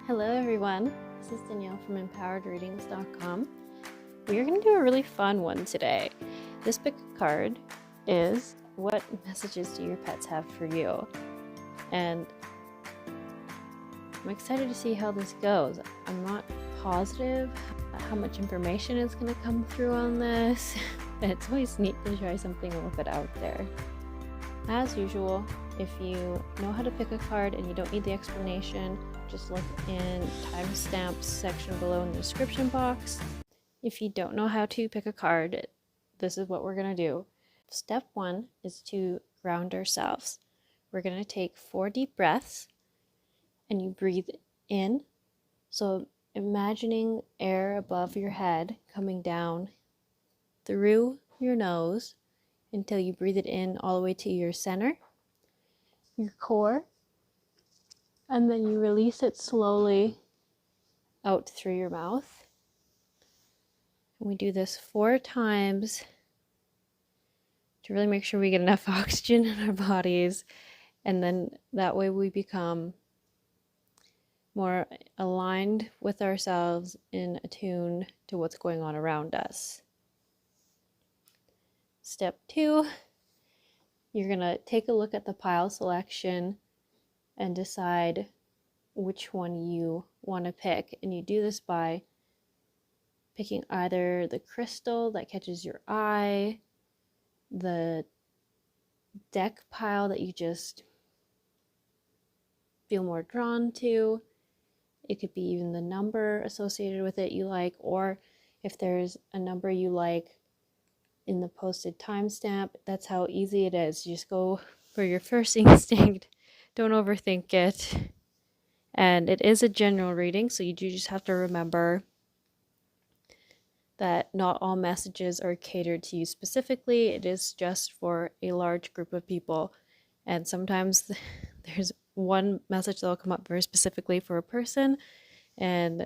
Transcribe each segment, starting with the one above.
Hello everyone, this is Danielle from empoweredreadings.com. We are going to do a really fun one today. This pick card is what messages do your pets have for you? And I'm excited to see how this goes. I'm not positive how much information is going to come through on this. It's always neat to try something a little bit out there. As usual, if you know how to pick a card and you don't need the explanation, just look in timestamps section below in the description box. If you don't know how to pick a card, this is what we're going to do. Step 1 is to ground ourselves. We're going to take 4 deep breaths and you breathe in. So imagining air above your head coming down through your nose until you breathe it in all the way to your center, your core, and then you release it slowly out through your mouth. And we do this 4 times to really make sure we get enough oxygen in our bodies, and then that way we become more aligned with ourselves and attuned to what's going on around us. Step 2, you're going to take a look at the pile selection and decide which one you want to pick. And you do this by picking either the crystal that catches your eye, the deck pile that you just feel more drawn to. It could be even the number associated with it you like, or if there's a number you like in the posted timestamp, that's how easy it is. You just go for your first instinct. Don't overthink it. And it is a general reading, so you do just have to remember that not all messages are catered to you specifically. It is just for a large group of people. And sometimes there's one message that will come up very specifically for a person, and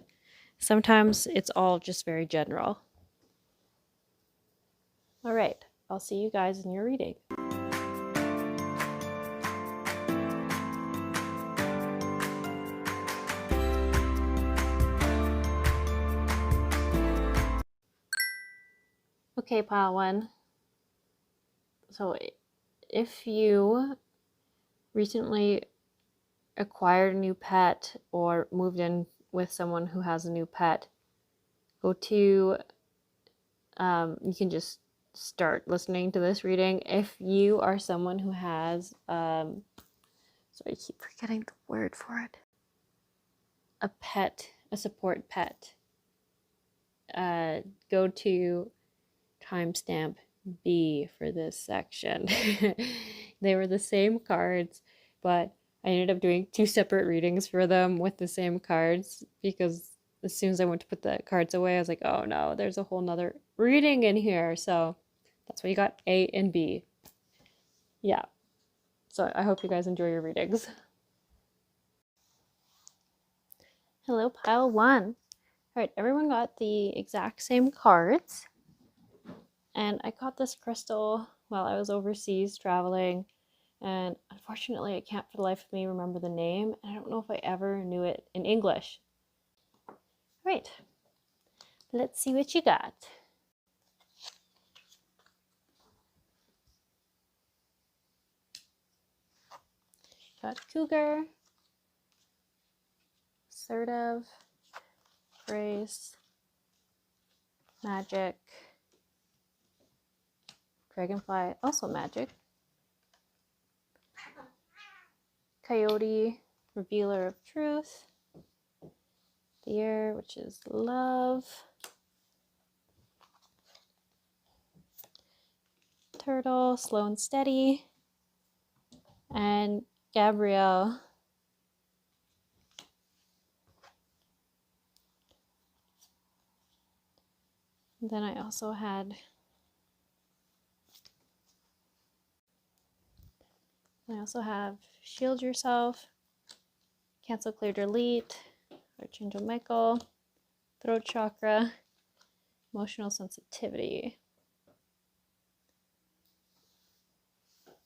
sometimes it's all just very general. All right, I'll see you guys in your reading. Okay, pile 1. So if you recently acquired a new pet or moved in with someone who has a new pet, go to, you can just start listening to this reading. If you are someone who has, sorry, I keep forgetting the word for it, a pet, a support pet, go to timestamp B for this section. They were the same cards, but I ended up doing 2 separate readings for them with the same cards, because as soon as I went to put the cards away, I was like, oh no, there's a whole nother reading in here. So that's why you got A and B. Yeah. So I hope you guys enjoy your readings. Hello, pile 1. All right, everyone got the exact same cards. And I got this crystal while I was overseas traveling. And unfortunately, I can't for the life of me remember the name. And I don't know if I ever knew it in English. All right, let's see what you got. Got cougar, assertive, grace, magic, dragonfly, also magic, coyote, revealer of truth, deer, which is love, turtle, slow and steady, and Gabrielle, and then I also have shield yourself, cancel, clear, delete, Archangel Michael, throat chakra, emotional sensitivity.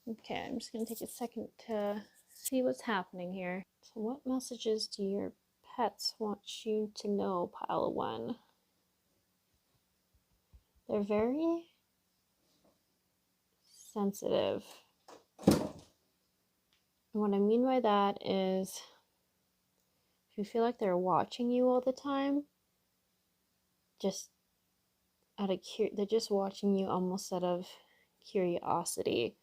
Okay, I'm just going to take a second to see what's happening here. So what messages do your pets want you to know, pile one. They're very sensitive. And what I mean by that is if you feel like they're watching you all the time, just they're just watching you almost out of curiosity.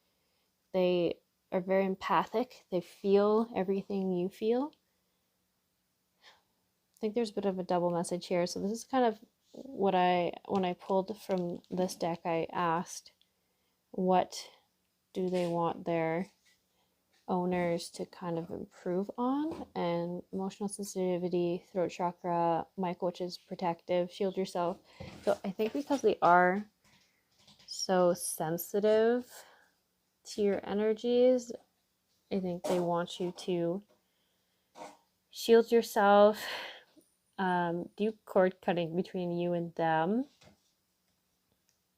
They are very empathic. They feel everything you feel. I think there's a bit of a double message here. So this is kind of what when I pulled from this deck, I asked, what do they want their owners to kind of improve on? And emotional sensitivity, throat chakra, Michael, which is protective, shield yourself. So I think because they are so sensitive to your energies, I think they want you to shield yourself, do cord cutting between you and them.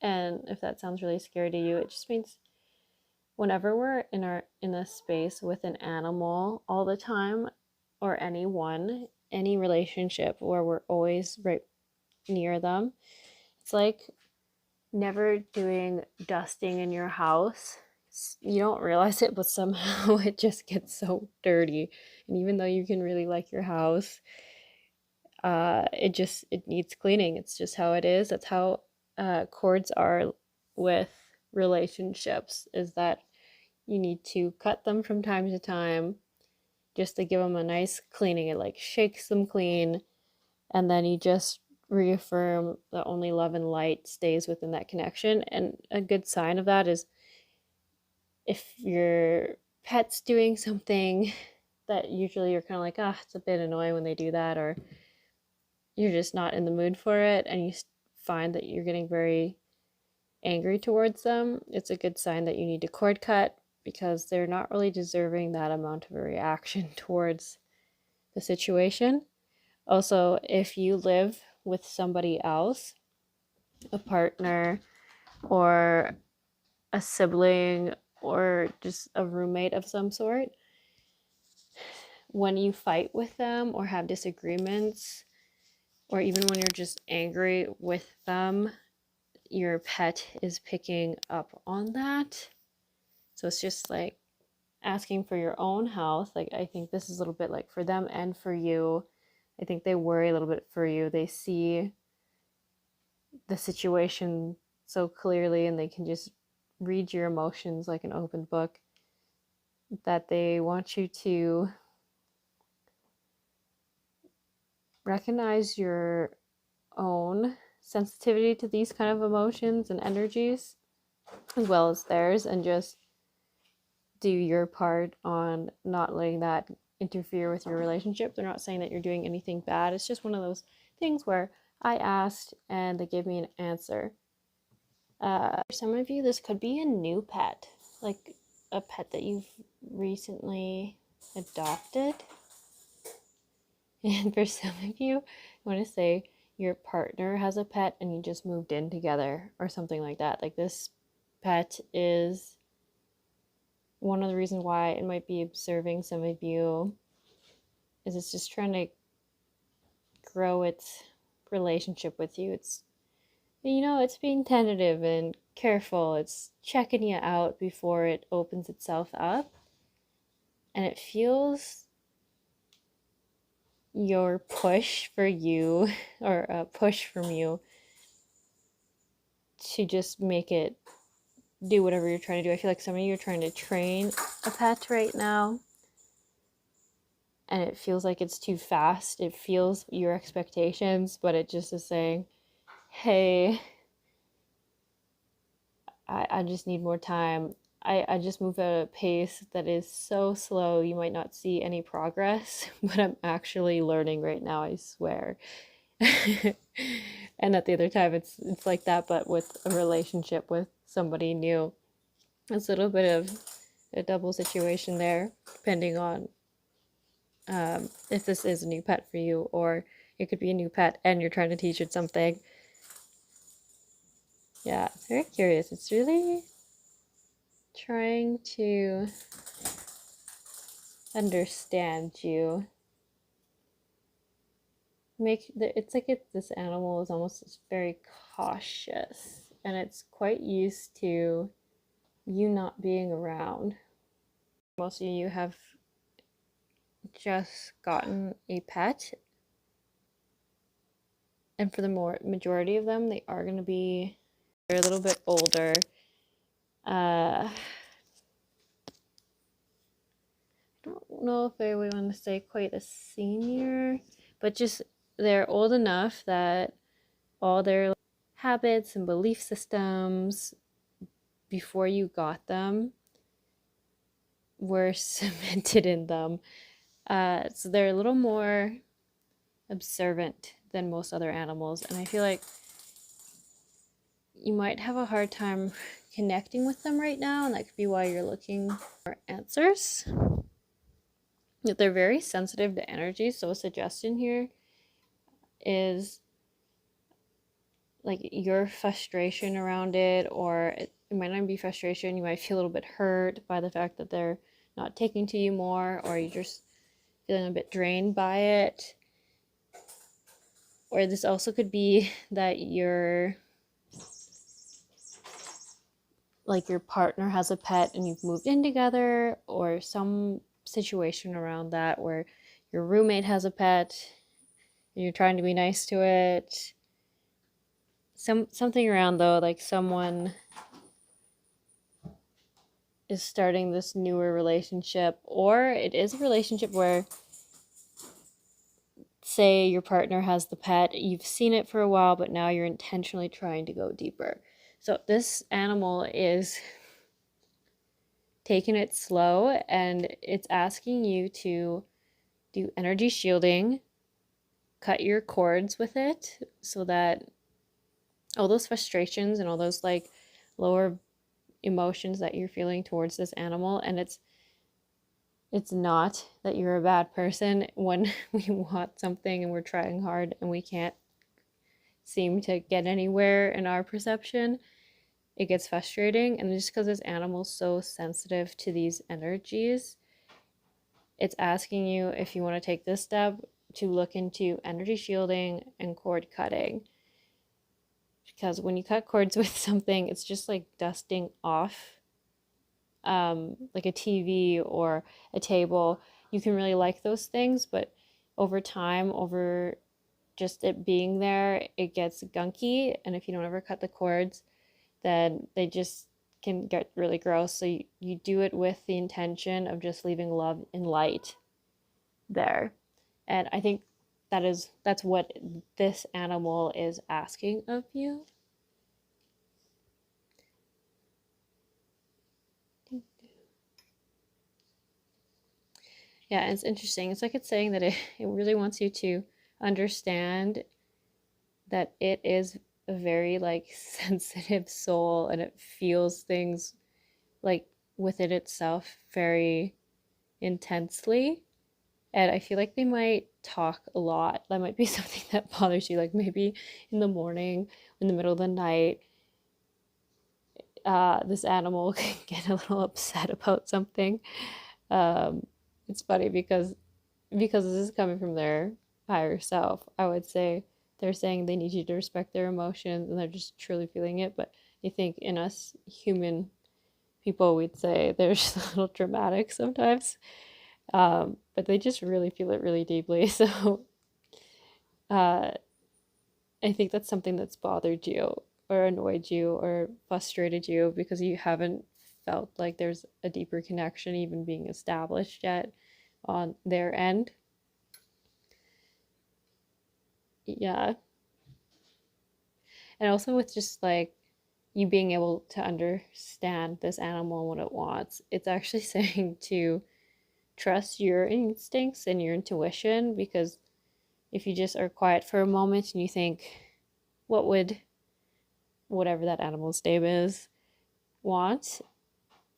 And if that sounds really scary to you, it just means whenever we're in a space with an animal all the time, or any relationship where we're always right near them, it's like never doing dusting in your house. You don't realize it, but somehow it just gets so dirty. And even though you can really like your house, it needs cleaning. It's just how it is. That's how cords are with relationships, is that you need to cut them from time to time just to give them a nice cleaning. It like shakes them clean, and then you just reaffirm that only love and light stays within that connection. And a good sign of that is if your pet's doing something that usually you're kind of like, it's a bit annoying when they do that, or you're just not in the mood for it, and you find that you're getting very angry towards them, it's a good sign that you need to cord cut, because they're not really deserving that amount of a reaction towards the situation. Also, if you live with somebody else, a partner or a sibling or just a roommate of some sort, when you fight with them or have disagreements, or even when you're just angry with them, your pet is picking up on that. So it's just like asking for your own health. Like, I think this is a little bit like for them and for you. I think they worry a little bit for you. They see the situation so clearly, and they can just read your emotions like an open book, that they want you to recognize your own sensitivity to these kind of emotions and energies as well as theirs, and just do your part on not letting that interfere with your relationship. They're not saying that you're doing anything bad. It's just one of those things where I asked and they gave me an answer. For some of you, this could be a new pet, like a pet that you've recently adopted. And for some of you, I want to say your partner has a pet and you just moved in together or something like that. Like, this pet is one of the reasons why it might be observing some of you, is it's just trying to grow its relationship with you. It's being tentative and careful. It's checking you out before it opens itself up. And it feels your push for you, or a push from you, to just make it do whatever you're trying to do. I feel like some of you are trying to train a pet right now, and it feels like it's too fast. It feels your expectations, but it just is saying, hey, I just need more time. I just move at a pace that is so slow, you might not see any progress, but I'm actually learning right now, I swear. And at the other time, it's like that, but with a relationship with somebody new. It's a little bit of a double situation there, depending on if this is a new pet for you, or it could be a new pet and you're trying to teach it something. Yeah, very curious. It's really trying to understand you. it's like this animal is almost very cautious, and it's quite used to you not being around. Most of you have just gotten a pet, and for the majority of them, they are going to be, they're a little bit older. I don't know if I would want to say quite a senior, but just they're old enough that all their habits and belief systems before you got them were cemented in them. So they're a little more observant than most other animals, and I feel like you might have a hard time connecting with them right now, and that could be why you're looking for answers. They're very sensitive to energy, so a suggestion here is like your frustration around it, or it might not be frustration, you might feel a little bit hurt by the fact that they're not taking to you more, or you're just feeling a bit drained by it. Or this also could be that your partner has a pet and you've moved in together, or some situation around that where your roommate has a pet and you're trying to be nice to it. Something around though, like someone is starting this newer relationship, or it is a relationship where, say, your partner has the pet, you've seen it for a while, but now you're intentionally trying to go deeper. So this animal is taking it slow, and it's asking you to do energy shielding, cut your cords with it, so that all those frustrations and all those like lower emotions that you're feeling towards this animal, and it's not that you're a bad person when we want something and we're trying hard and we can't seem to get anywhere in our perception. It gets frustrating, and just because this animal's so sensitive to these energies, it's asking you, if you want to take this step, to look into energy shielding and cord cutting. Because when you cut cords with something, it's just like dusting off like a TV or a table. You can really like those things, but over time, over just it being there, it gets gunky. And if you don't ever cut the cords, then they just can get really gross. So you do it with the intention of just leaving love and light there. And I think that's what this animal is asking of you. Yeah, and it's interesting. It's like it's saying that it really wants you to understand that it is a very like sensitive soul, and it feels things like within itself very intensely. And I feel like they might talk a lot. That might be something that bothers you, like maybe in the morning, in the middle of the night, this animal can get a little upset about something. Um, it's funny because this is coming from their higher self. I would say they're saying they need you to respect their emotions, and they're just truly feeling it. But I think in us human people, we'd say they're just a little dramatic sometimes. But they just really feel it really deeply. So uh, I think that's something that's bothered you or annoyed you or frustrated you, because you haven't felt like there's a deeper connection even being established yet on their end. Yeah. And also with just like you being able to understand this animal and what it wants, it's actually saying to trust your instincts and your intuition, because if you just are quiet for a moment and you think, what would whatever that animal's name is want,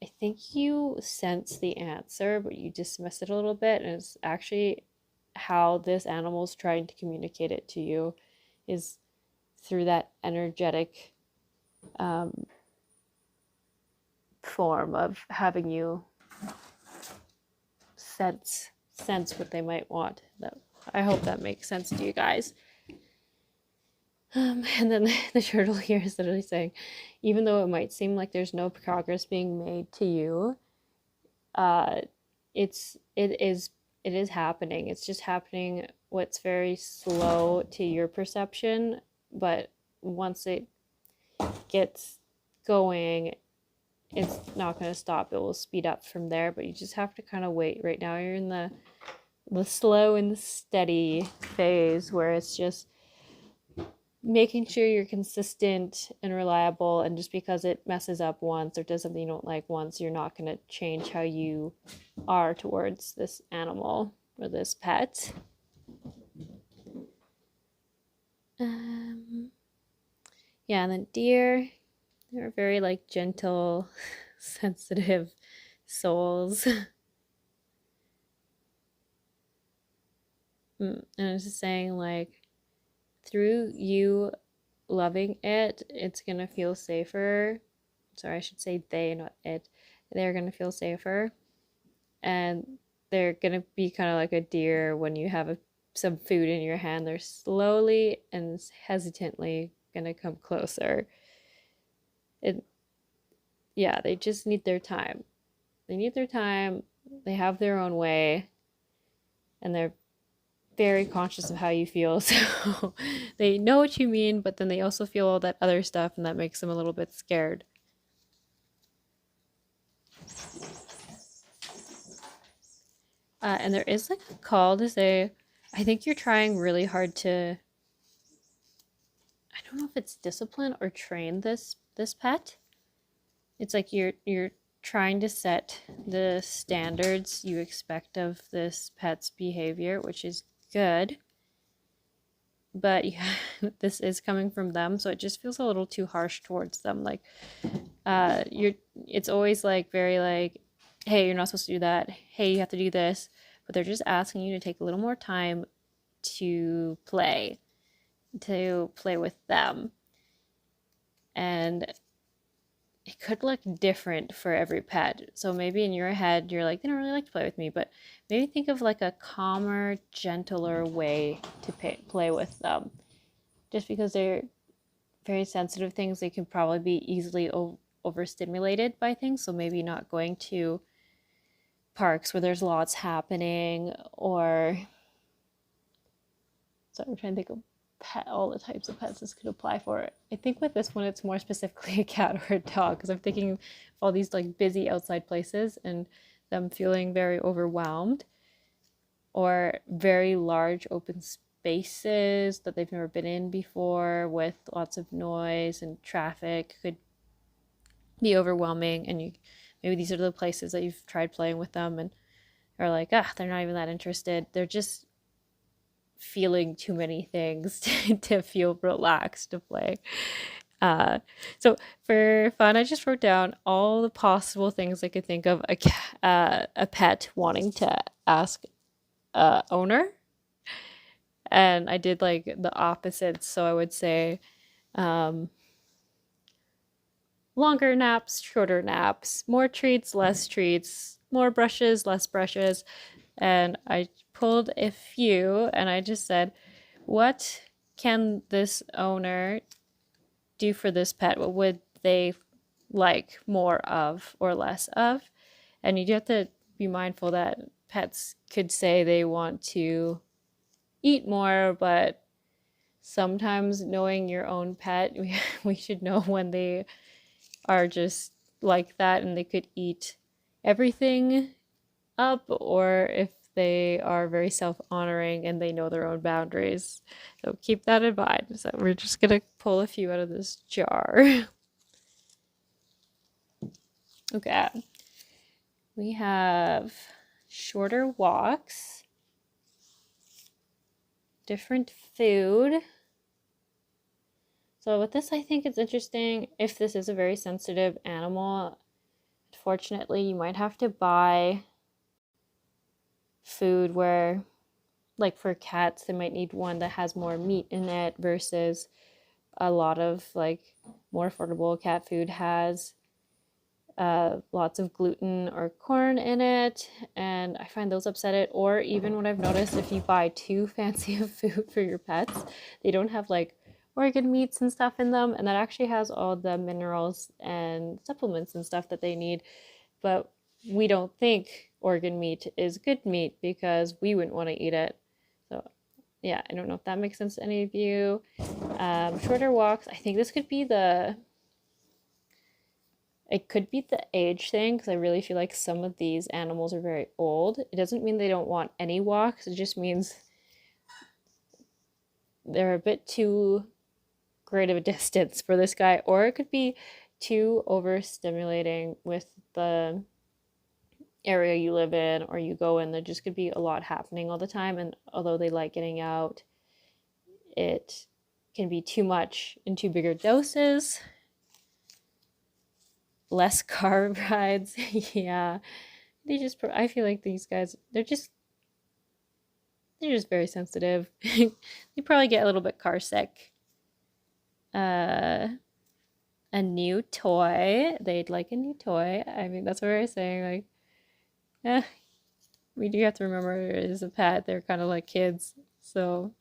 I think you sense the answer, but you dismiss it a little bit, and it's actually how this animal's trying to communicate it to you is through that energetic form of having you sense what they might want. I hope that makes sense to you guys. And then the turtle here is literally saying, even though it might seem like there's no progress being made to you, uh, it is happening. It's just happening what's very slow to your perception, but once it gets going, it's not going to stop. It will speed up from there, but you just have to kind of wait. Right now you're in the slow and steady phase where it's just making sure you're consistent and reliable, and just because it messes up once or does something you don't like once, you're not going to change how you are towards this animal or this pet. Yeah, and then deer, they're very like gentle, sensitive souls. And it's just saying like through you loving it, it's gonna feel safer. Sorry, I should say they, not it. They're gonna feel safer, and they're gonna be kind of like a deer when you have some food in your hand. They're slowly and hesitantly gonna come closer. Yeah, they just need their time. They need their time. They have their own way, and they're very conscious of how you feel. So they know what you mean, but then they also feel all that other stuff, and that makes them a little bit scared. And there is like a call to say, I think you're trying really hard to, I don't know if it's discipline or train this pet. It's like you're trying to set the standards you expect of this pet's behavior, which is good. But yeah, this is coming from them, so it just feels a little too harsh towards them. Like it's always like very like, hey, you're not supposed to do that. Hey, you have to do this. But they're just asking you to take a little more time to play with them. And it could look different for every pet. So maybe in your head, you're like, they don't really like to play with me, but maybe think of like a calmer, gentler way to play with them. Just because they're very sensitive things, they can probably be easily overstimulated by things. So maybe not going to parks where there's lots happening, or so I'm trying to think of all the types of pets this could apply for. I think with this one, it's more specifically a cat or a dog, because I'm thinking of all these like busy outside places and them feeling very overwhelmed, or very large open spaces that they've never been in before with lots of noise and traffic could be overwhelming. And maybe these are the places that you've tried playing with them and are like, they're not even that interested. They're just feeling too many things to feel relaxed to play. So for fun, I just wrote down all the possible things I could think of a pet wanting to ask owner. And I did like the opposites. So I would say longer naps, shorter naps, more treats, less treats, more brushes, less brushes. And I pulled a few and I just said, what can this owner do for this pet? What would they like more of or less of? And you do have to be mindful that pets could say they want to eat more, but sometimes knowing your own pet, we should know when they are just like that and they could eat everything up, or if they are very self-honoring and they know their own boundaries. So keep that in mind. So we're just gonna pull a few out of this jar. Okay. We have shorter walks, different food. So with this, I think it's interesting if this is a very sensitive animal. Unfortunately, you might have to buy food where, like for cats, they might need one that has more meat in it versus a lot of like more affordable cat food has lots of gluten or corn in it, and I find those upset it. Or even what I've noticed, if you buy too fancy of food for your pets, they don't have like organ meats and stuff in them, and that actually has all the minerals and supplements and stuff that they need. But we don't think organ meat is good meat because we wouldn't want to eat it. So yeah, I don't know if that makes sense to any of you. Shorter walks. I think this could be it could be the age thing, because I really feel like some of these animals are very old. It doesn't mean they don't want any walks. It just means they're a bit too great of a distance for this guy, or it could be too overstimulating with the area you live in or you go in. There just could be a lot happening all the time, and although they like getting out, it can be too much in too bigger doses. Less car rides. Yeah, I feel like these guys, they're just very sensitive. They probably get a little bit car sick. A new toy. They'd like a new toy. I mean, that's what we're saying. Like, we do have to remember, as a pet, they're kind of like kids. So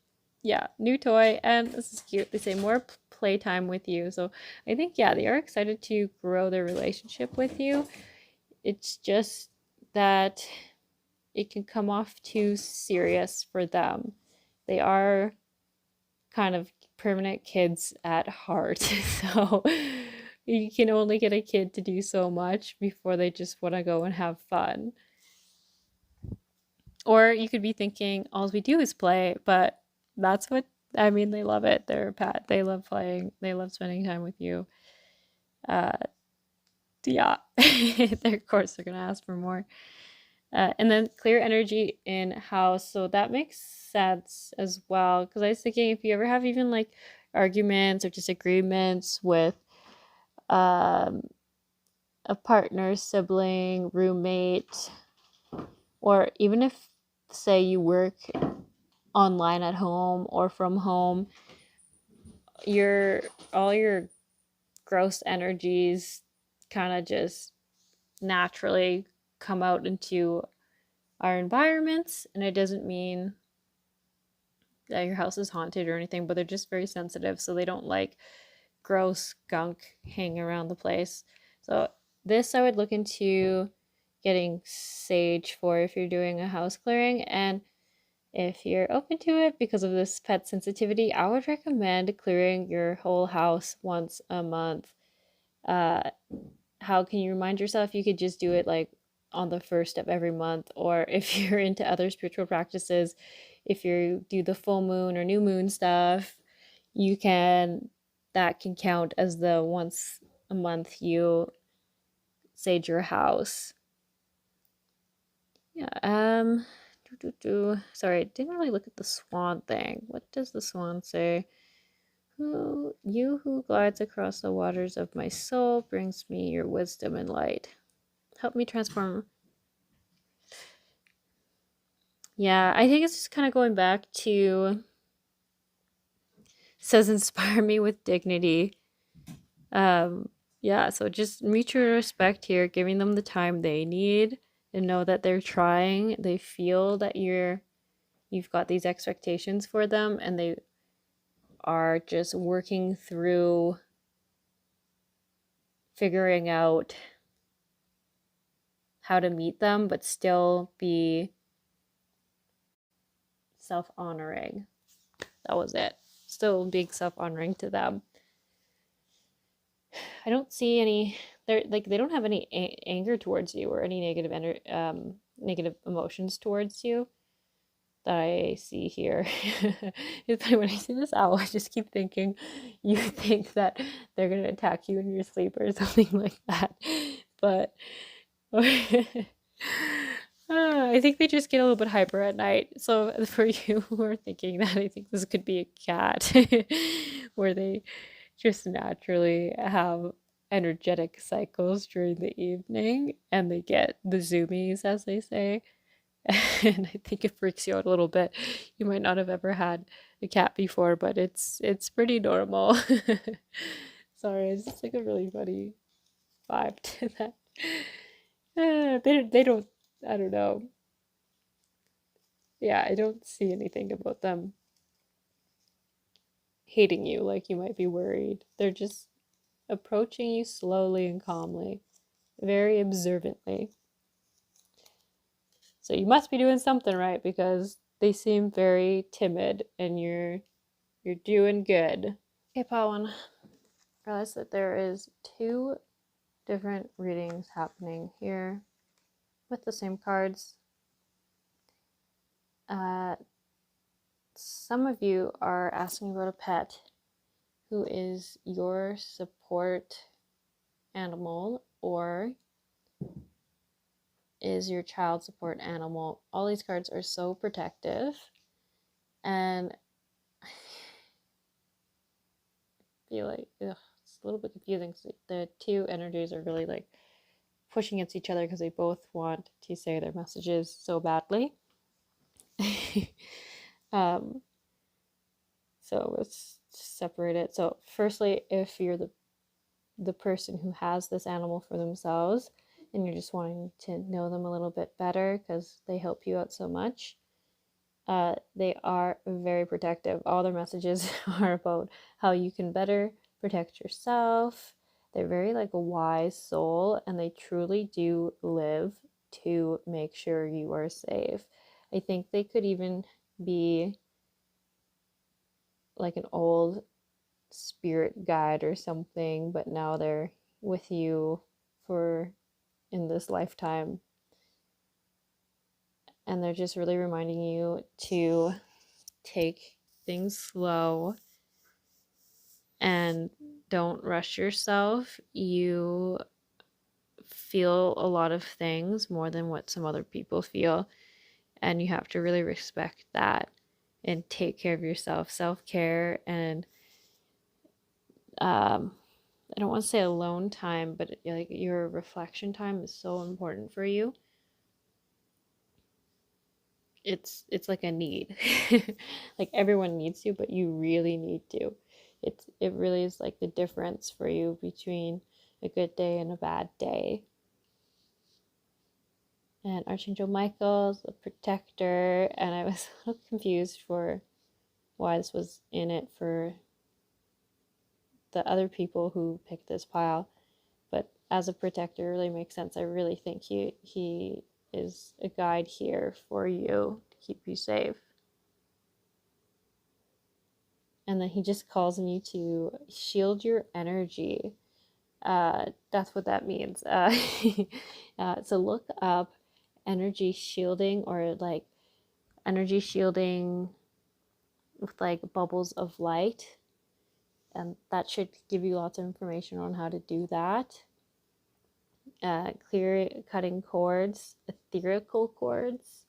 yeah, new toy. And this is cute. They say more playtime with you. So I think, yeah, they are excited to grow their relationship with you. It's just that it can come off too serious for them. They are kind of permanent kids at heart. So you can only get a kid to do so much before they just want to go and have fun. Or you could be thinking, all we do is play, but that's what, I mean, they love it. They're a pet. They love playing. They love spending time with you. Yeah, of course they're gonna ask for more. And then clear energy in house. So that makes sense as well. Because I was thinking, if you ever have even like arguments or disagreements with a partner, sibling, roommate, or even if, say, you work online at home or from home, all your gross energies kind of just naturally come out into our environments. And it doesn't mean that your house is haunted or anything, but they're just very sensitive, so they don't like gross gunk hanging around the place. So this I would look into getting sage for if you're doing a house clearing. And if you're open to it because of this pet sensitivity, I would recommend clearing your whole house once a month. How can you remind yourself? You could just do it like on the first of every month, or if you're into other spiritual practices, if you do the full moon or new moon stuff, that can count as the once a month you sage your house. Yeah. Sorry, I didn't really look at the swan thing. What does the swan say? You who glides across the waters of my soul brings me your wisdom and light. Help me transform. Yeah, I think it's just kind of going back to, says inspire me with dignity. Yeah, so just mutual respect here, giving them the time they need, and know that they're trying. They feel that you've got these expectations for them, and they are just working through figuring out how to meet them, but still be self-honoring. That was it. Still being self-honoring to them. I don't see any, they don't have any anger towards you or any negative emotions towards you that I see here. It's funny, when I see this owl, I just keep thinking, you think that they're gonna attack you in your sleep or something like that. But I think they just get a little bit hyper at night. So for you who are thinking that, I think this could be a cat where they just naturally have energetic cycles during the evening and they get the zoomies, as they say. And I think it freaks you out a little bit. You might not have ever had a cat before, but it's pretty normal. Sorry, it's just like a really funny vibe to that. They don't, I don't know. Yeah, I don't see anything about them hating you like you might be worried. They're just approaching you slowly and calmly, very observantly. So you must be doing something right because they seem very timid and you're doing good. Okay, Pawan, realize that there is two different readings happening here with the same cards. Some of you are asking about a pet who is your support animal or is your child support animal. All these cards are so protective, and I feel like it's a little bit confusing because the two energies are really like pushing against each other because they both want to say their messages so badly. um, so let's separate it. So firstly, if you're the person who has this animal for themselves and you're just wanting to know them a little bit better because they help you out so much, they are very protective. All their messages are about how you can better protect yourself. They're very like a wise soul and they truly do live to make sure you are safe. I think they could even be like an old spirit guide or something, but now they're with you for in this lifetime. And they're just really reminding you to take things slow and don't rush yourself. You feel a lot of things more than what some other people feel, and you have to really respect that and take care of yourself. Self-care and I don't want to say alone time, but like your reflection time is so important for you. It's like a need. Like everyone needs to, but you really need to. It really is like the difference for you between a good day and a bad day. And Archangel Michael's the protector, and I was a little confused for why this was in it for the other people who picked this pile, but as a protector, it really makes sense. I really think he is a guide here for you to keep you safe. And then he just calls on you to shield your energy. That's what that means. So look up energy shielding or like energy shielding with like bubbles of light, and that should give you lots of information on how to do that. Clear cutting cords, etherical cords.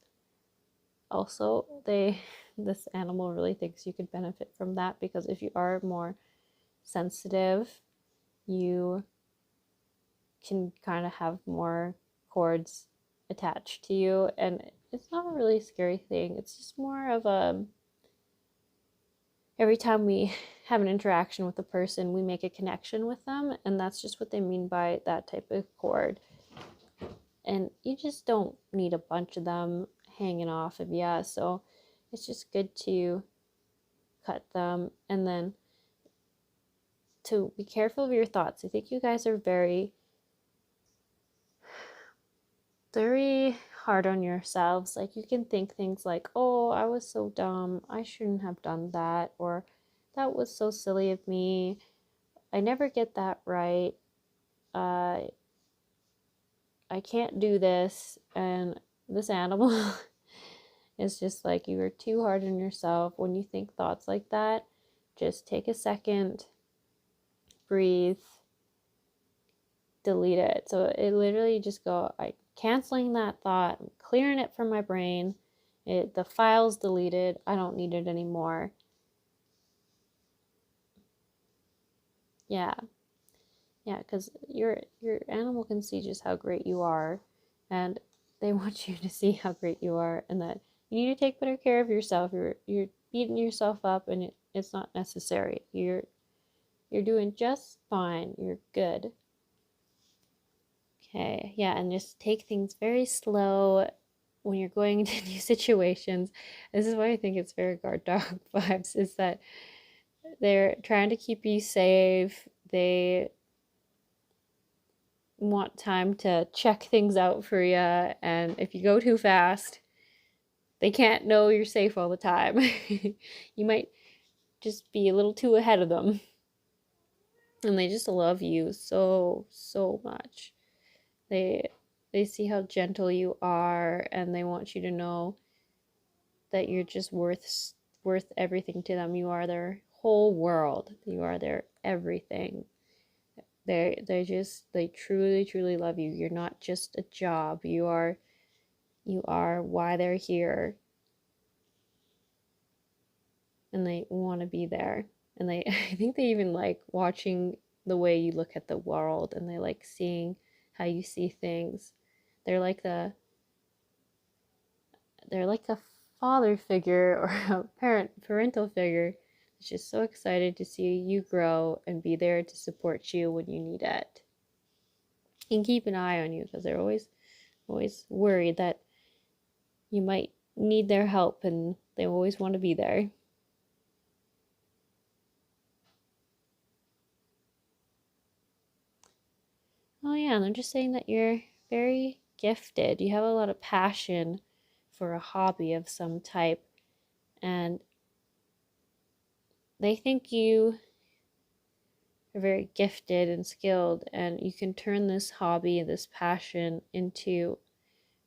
Also, this animal really thinks you could benefit from that because if you are more sensitive, you can kind of have more cords attached to you, and it's not a really scary thing. It's just more of a every time we have an interaction with a person, we make a connection with them, and that's just what they mean by that type of cord. And you just don't need a bunch of them hanging off of you, so it's just good to cut them and then to be careful of your thoughts. I think you guys are very hard on yourselves. Like you can think things like, oh, I was so dumb, I shouldn't have done that, or that was so silly of me, I never get that right, uh, I can't do this. And this animal is just like, you are too hard on yourself. When you think thoughts like that, just take a second, breathe, delete it. So it literally just go, I canceling that thought, I'm clearing it from my brain. The file's deleted. I don't need it anymore. Yeah. Yeah, because your animal can see just how great you are, and they want you to see how great you are, and that you need to take better care of yourself. You're beating yourself up, and it's not necessary. You're doing just fine. You're good. Okay, yeah, and just take things very slow when you're going into new situations. This is why I think it's very guard dog vibes, is that they're trying to keep you safe. They want time to check things out for you, and if you go too fast, they can't know you're safe all the time. You might just be a little too ahead of them. And they just love you so, so much. They they see how gentle you are, and they want you to know that you're just worth everything to them. You are their whole world. You are their everything. They truly, truly love you. You're not just a job. You are why they're here, and they want to be there. And they I think they even like watching the way you look at the world, and they like seeing how you see things. They're like the they're like a father figure or a parental figure. It's just so excited to see you grow and be there to support you when you need it. And keep an eye on you, because they're always worried that you might need their help, and they always want to be there. Oh yeah, and they're just saying that you're very gifted. You have a lot of passion for a hobby of some type, and they think you are very gifted and skilled, and you can turn this hobby, this passion, into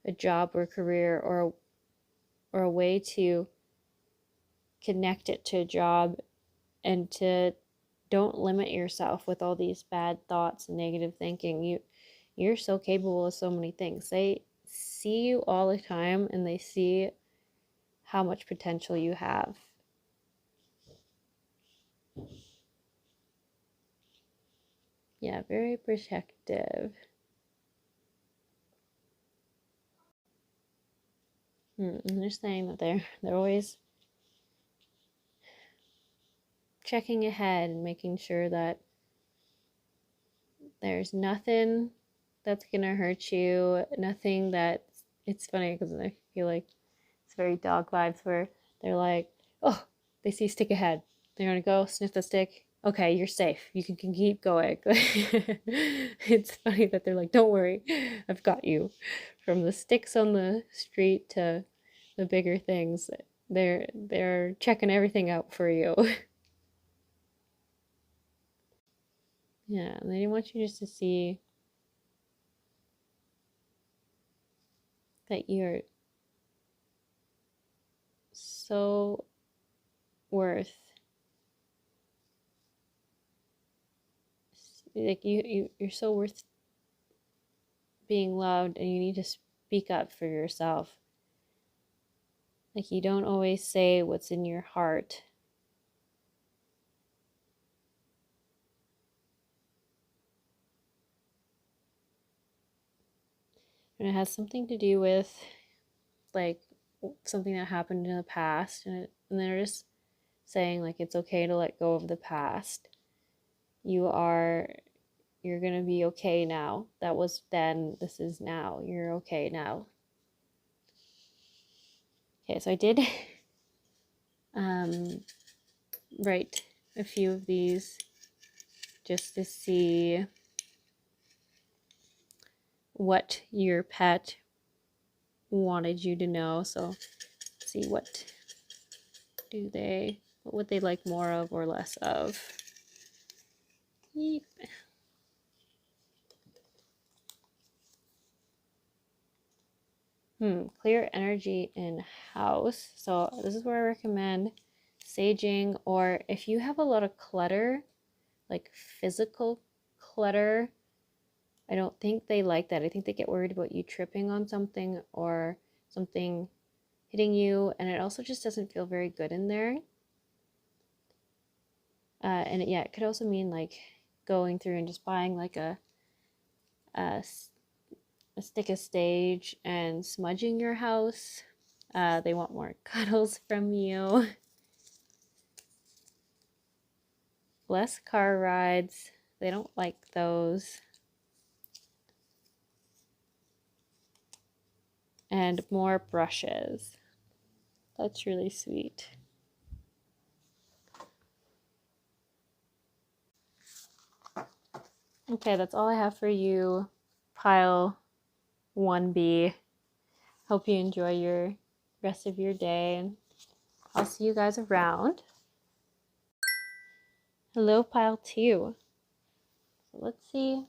a job or career, or a way to connect it to a job, and to don't limit yourself with all these bad thoughts and negative thinking. You're so capable of so many things. They see you all the time, and they see how much potential you have. Yeah, very protective. And they're saying that they're always checking ahead and making sure that there's nothing that's gonna hurt you. Nothing that It's funny because I feel like it's very dog vibes, where they're like, oh, they see stick ahead. They're gonna go sniff the stick. Okay, you're safe. You can keep going. It's funny that they're like, don't worry, I've got you. From the sticks on the street to the bigger things, they're checking everything out for you. Yeah, and they want you just to see that you're so worth, like you're so worth being loved, and you need to speak up for yourself. Like, you don't always say what's in your heart. And it has something to do with like something that happened in the past, and they're just saying like it's okay to let go of the past. You're gonna be okay now. That was then, this is now. You're okay now. Okay, so I did write a few of these just to see what your pet wanted you to know. So let's see, what would they like more of or less of? Yeep. Clear energy in house. So this is where I recommend saging, or if you have a lot of clutter, like physical clutter, I don't think they like that. I think they get worried about you tripping on something or something hitting you, and it also just doesn't feel very good in there. And it could also mean like going through and just buying like a stick of stage and smudging your house. They want more cuddles from you. Less car rides. They don't like those. and more brushes. That's really sweet. Okay, that's all I have for you, pile 1B. Hope you enjoy your rest of your day, and I'll see you guys around. Hello, pile 2. So let's see,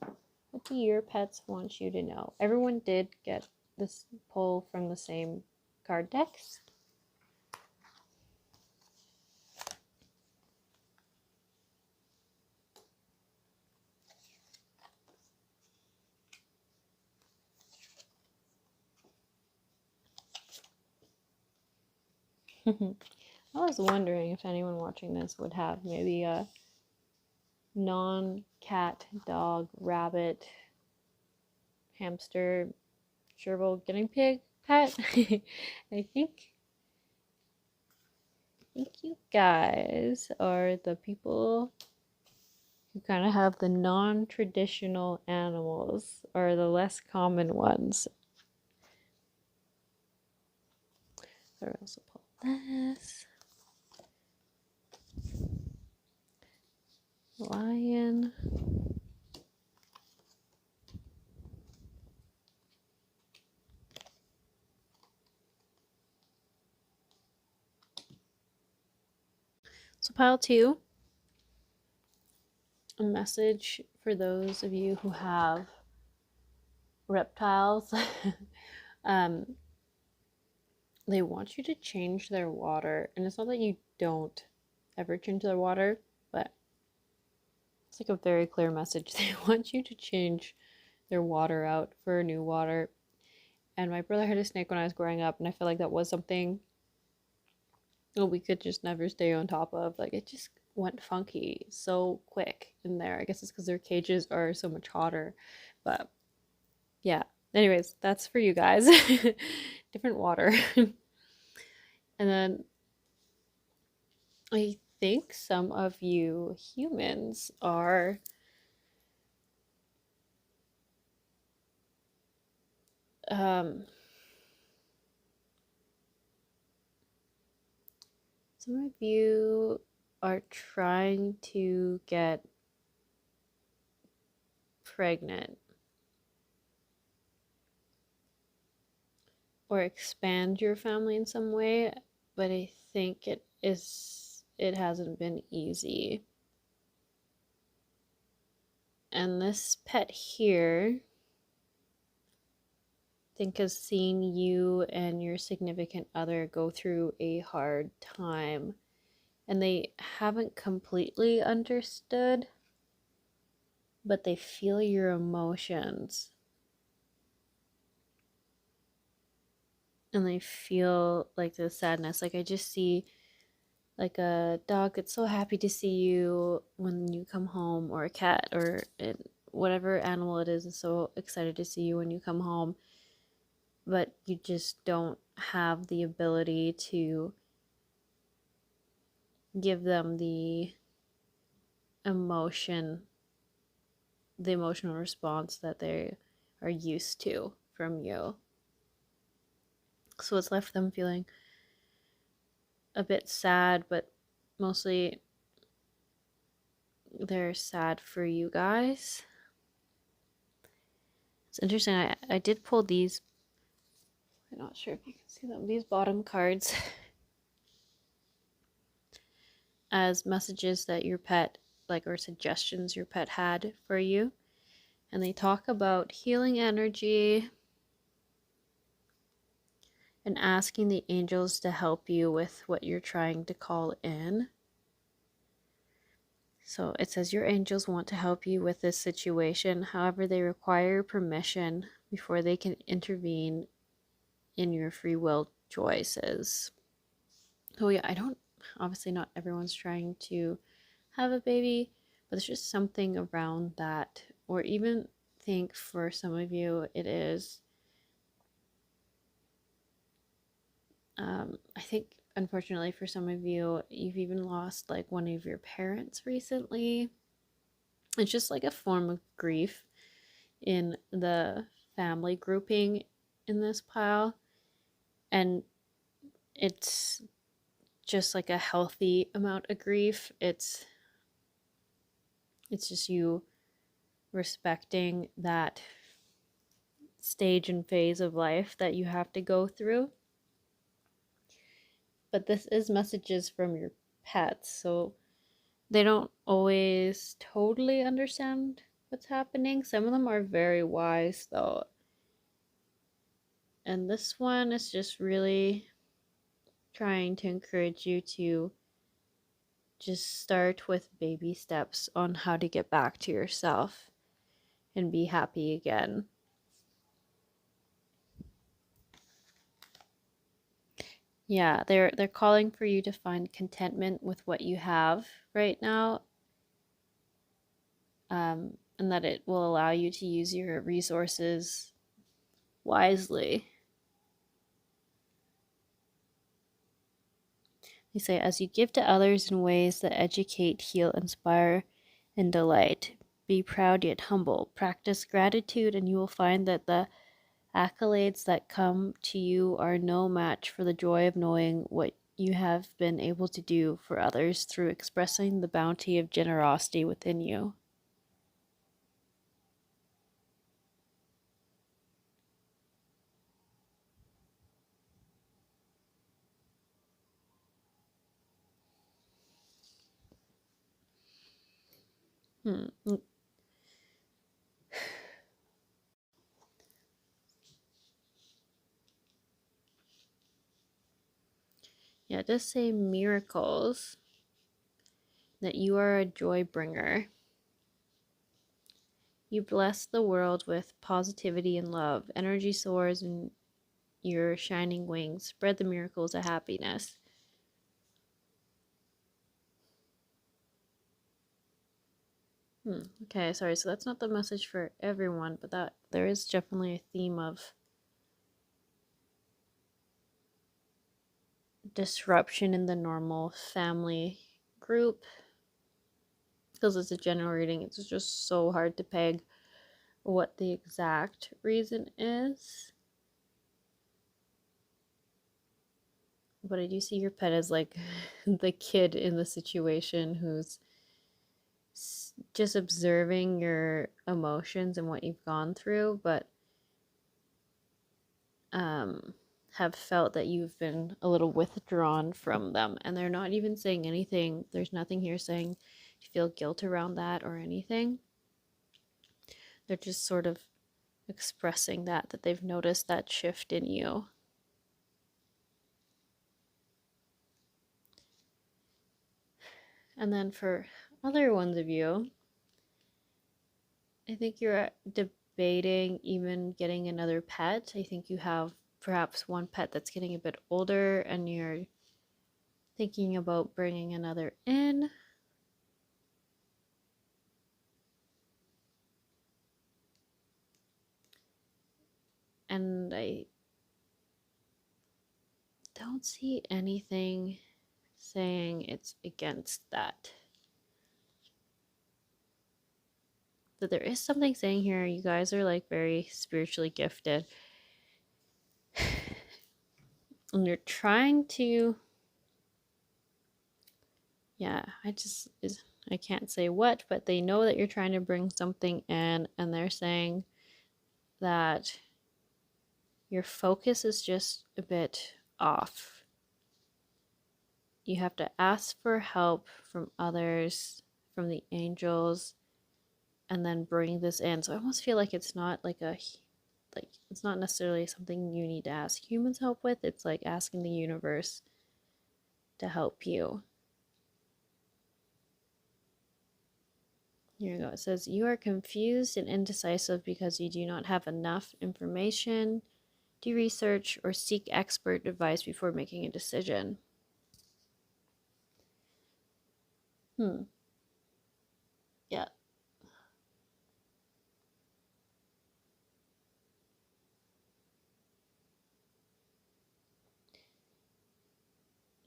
what do your pets want you to know? Everyone did get this pull from the same card decks. I was wondering if anyone watching this would have maybe a non-cat, dog, rabbit, hamster, gerbil, guinea pig pet. I think you guys are the people who kind of have the non-traditional animals, or the less common ones. I'll also pull this. Lion. So pile 2, a message for those of you who have reptiles. They want you to change their water, and it's not that you don't ever change their water, but it's like a very clear message. They want you to change their water out for new water. And my brother had a snake when I was growing up, and I feel like that was something we could just never stay on top of. Like, it just went funky so quick in there. I guess it's because their cages are so much hotter. But yeah, anyways, that's for you guys. Different water. And then I think some of you humans are some of you are trying to get pregnant or expand your family in some way, but I think it hasn't been easy. And this pet here, I think, has seen you and your significant other go through a hard time, and they haven't completely understood, but they feel your emotions. And they feel like the sadness. Like, I just see like a dog that's so happy to see you when you come home, or a cat, or whatever animal it is so excited to see you when you come home, but you just don't have the ability to give them the emotional response that they are used to from you. So it's left them feeling a bit sad, but mostly they're sad for you guys. It's interesting. I did pull these. I'm not sure if you can see them. These bottom cards as messages that your pet, like, or suggestions your pet had for you. And they talk about healing energy and asking the angels to help you with what you're trying to call in. So it says your angels want to help you with this situation. However, they require permission before they can intervene in your free will choices. Oh yeah, obviously not everyone's trying to have a baby, but there's just something around that. Or even think for some of you it is, I think unfortunately for some of you, you've even lost like one of your parents recently. It's just like a form of grief in the family grouping in this pile. And it's just like a healthy amount of grief. It's just you respecting that stage and phase of life that you have to go through. But this is messages from your pets, so they don't always totally understand what's happening. Some of them are very wise, though. And this one is just really trying to encourage you to just start with baby steps on how to get back to yourself and be happy again. Yeah, they're calling for you to find contentment with what you have right now, and that it will allow you to use your resources wisely. They say, as you give to others in ways that educate, heal, inspire, and delight, be proud yet humble. Practice gratitude, and you will find that the accolades that come to you are no match for the joy of knowing what you have been able to do for others through expressing the bounty of generosity within you. Yeah, just say miracles, that you are a joy bringer. You bless the world with positivity and love. Energy soars in your shining wings. Spread the miracles of happiness. Okay, sorry. So that's not the message for everyone, but that there is definitely a theme of disruption in the normal family group. Because it's a general reading, it's just so hard to peg what the exact reason is. But I do see your pet as like the kid in the situation who's just observing your emotions and what you've gone through, but have felt that you've been a little withdrawn from them. And they're not even saying anything. There's nothing here saying you feel guilt around that or anything. They're just sort of expressing that they've noticed that shift in you. And then for other ones of you, I think you're debating even getting another pet. I think you have perhaps one pet that's getting a bit older and you're thinking about bringing another in. And I don't see anything saying it's against that. But there is something saying here, you guys are like very spiritually gifted. And you're trying to, yeah, I can't say what, but they know that you're trying to bring something in, and they're saying that your focus is just a bit off. You have to ask for help from others, from the angels, and then bring this in. So I almost feel like it's not like it's not necessarily something you need to ask humans help with. It's like asking the universe to help you. Here you go. It says, you are confused and indecisive because you do not have enough information. Do research or seek expert advice before making a decision. Yeah.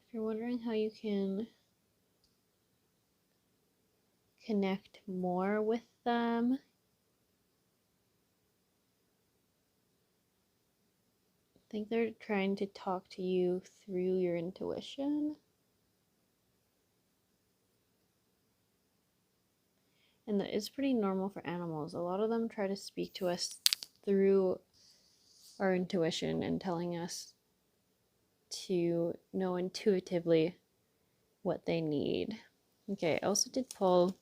If you're wondering how you can connect more with them, think they're trying to talk to you through your intuition. And it's pretty normal for animals. A lot of them try to speak to us through our intuition and telling us to know intuitively what they need. Okay, I also did pull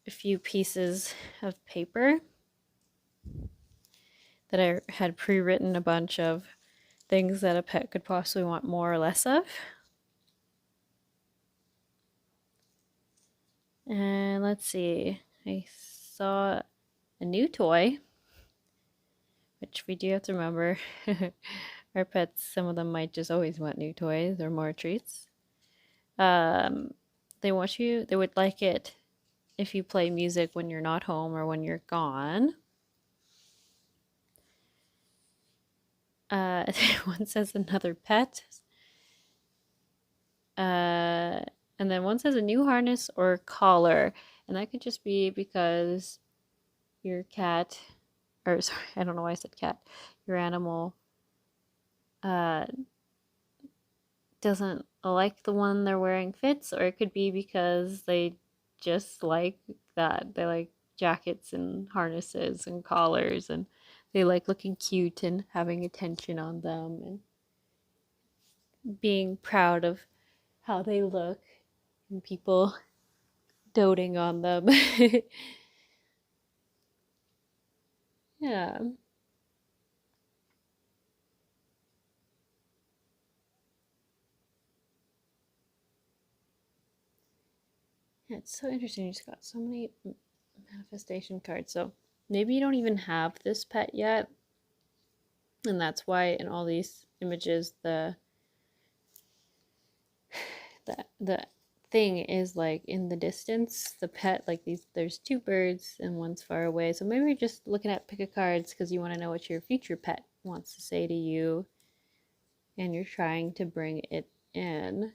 a few pieces of paper that I had pre-written a bunch of things that a pet could possibly want more or less of. And let's see, I saw a new toy, which we do have to remember. Our pets, some of them might just always want new toys or more treats. They would like it if you play music when you're not home or when you're gone. One says another pet. And then one says a new harness or collar. And that could just be because your cat, or sorry, I don't know why I said cat, your animal doesn't like the one they're wearing fits, or it could be because they just like that. They like jackets and harnesses and collars, and they like looking cute and having attention on them and being proud of how they look and people doting on them. Yeah. Yeah, it's so interesting. You just got so many manifestation cards. So maybe you don't even have this pet yet. And that's why in all these images the thing is like in the distance. The pet, like there's two birds and one's far away. So maybe you're just looking at pick a cards because you want to know what your future pet wants to say to you. And you're trying to bring it in.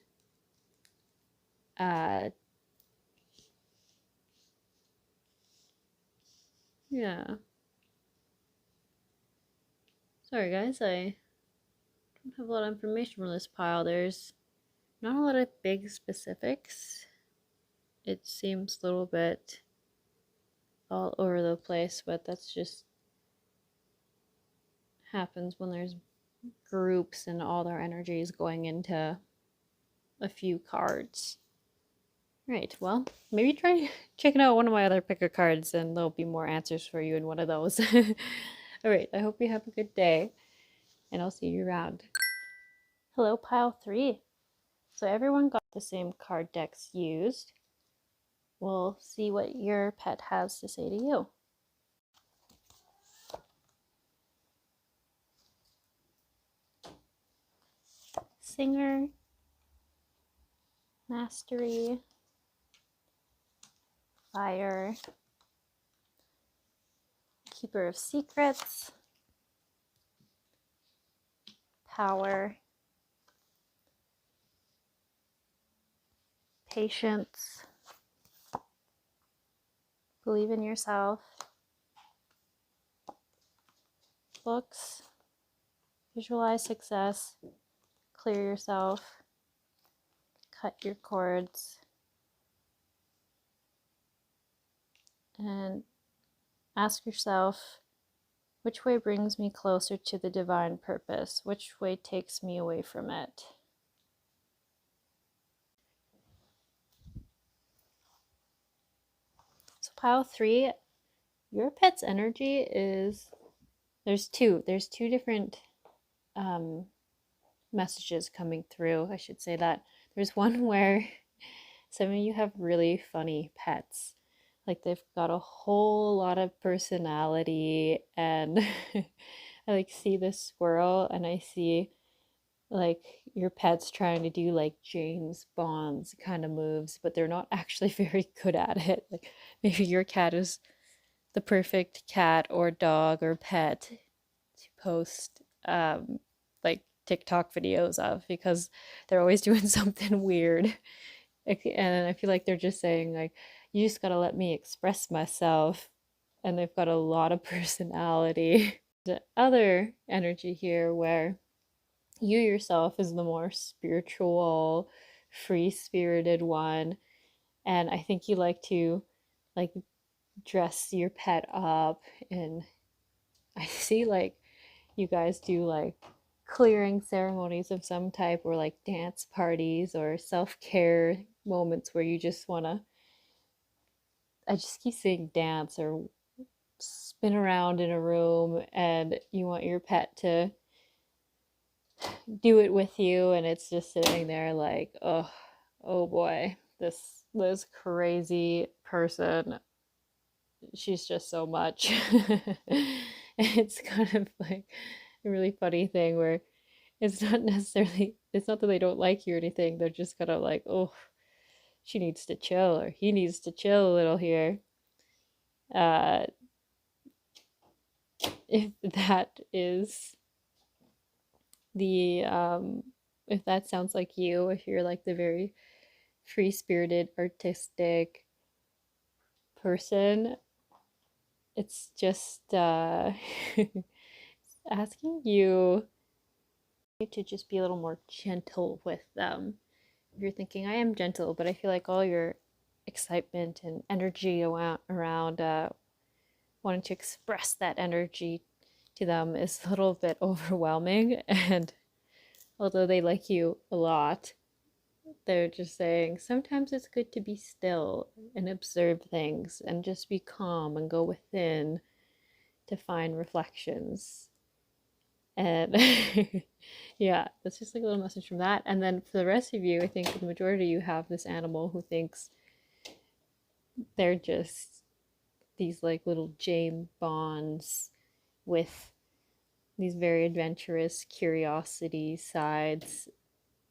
Yeah. Sorry guys, I don't have a lot of information from this pile. There's not a lot of big specifics. It seems a little bit all over the place, but that's just happens when there's groups and all their energy is going into a few cards. Right, well, maybe try checking out one of my other picker cards and there'll be more answers for you in one of those. Alright, I hope you have a good day and I'll see you around. Hello, pile 3. So everyone got the same card decks used. We'll see what your pet has to say to you. Singer, Mastery, Fire, Keeper of Secrets, Power, Patience, Believe in Yourself, Books, Visualize Success, Clear Yourself, Cut Your Cords, and ask yourself, which way brings me closer to the divine purpose? Which way takes me away from it? So pile 3, your pet's energy is, there's two different messages coming through. I should say that. There's one where some of you have really funny pets. Like they've got a whole lot of personality and I like see this squirrel and I see like your pet's trying to do like James Bond's kind of moves, but they're not actually very good at it. Like maybe your cat is the perfect cat or dog or pet to post like TikTok videos of because they're always doing something weird. And I feel like they're just saying like, you just gotta let me express myself. And they've got a lot of personality. The other energy here where you yourself is the more spiritual, free-spirited one, and I think you like to like dress your pet up, and I see like you guys do like clearing ceremonies of some type, or like dance parties or self-care moments where you just want to, I just keep saying dance or spin around in a room, and you want your pet to do it with you, and it's just sitting there like, oh boy, this crazy person, she's just so much. It's kind of like a really funny thing where it's not that they don't like you or anything, they're just kind of like, oh, she needs to chill, or he needs to chill a little here. uh if that is the if that sounds like you, if you're like the very free-spirited artistic person, it's just asking you to just be a little more gentle with them. If you're thinking, I am gentle, but I feel like all your excitement and energy around wanting to express that energy to them is a little bit overwhelming. And although they like you a lot, they're just saying sometimes it's good to be still and observe things and just be calm and go within to find reflections. And yeah, that's just like a little message from that. And then for the rest of you, I think the majority of you have this animal who thinks they're just these like little James Bonds with these very adventurous curiosity sides.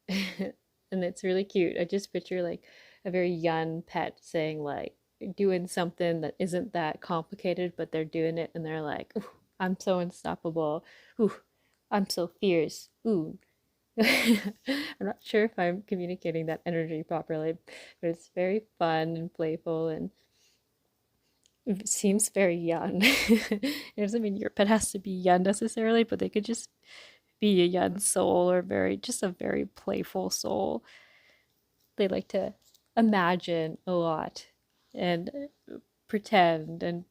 And it's really cute. I just picture like a very young pet saying like doing something that isn't that complicated, but they're doing it and they're like, ooh, I'm so unstoppable. Ooh, I'm so fierce. Ooh. I'm not sure if I'm communicating that energy properly, but it's very fun and playful, and it seems very young. It doesn't mean your pet has to be young necessarily, but they could just be a young soul, or just a very playful soul. They like to imagine a lot and pretend, and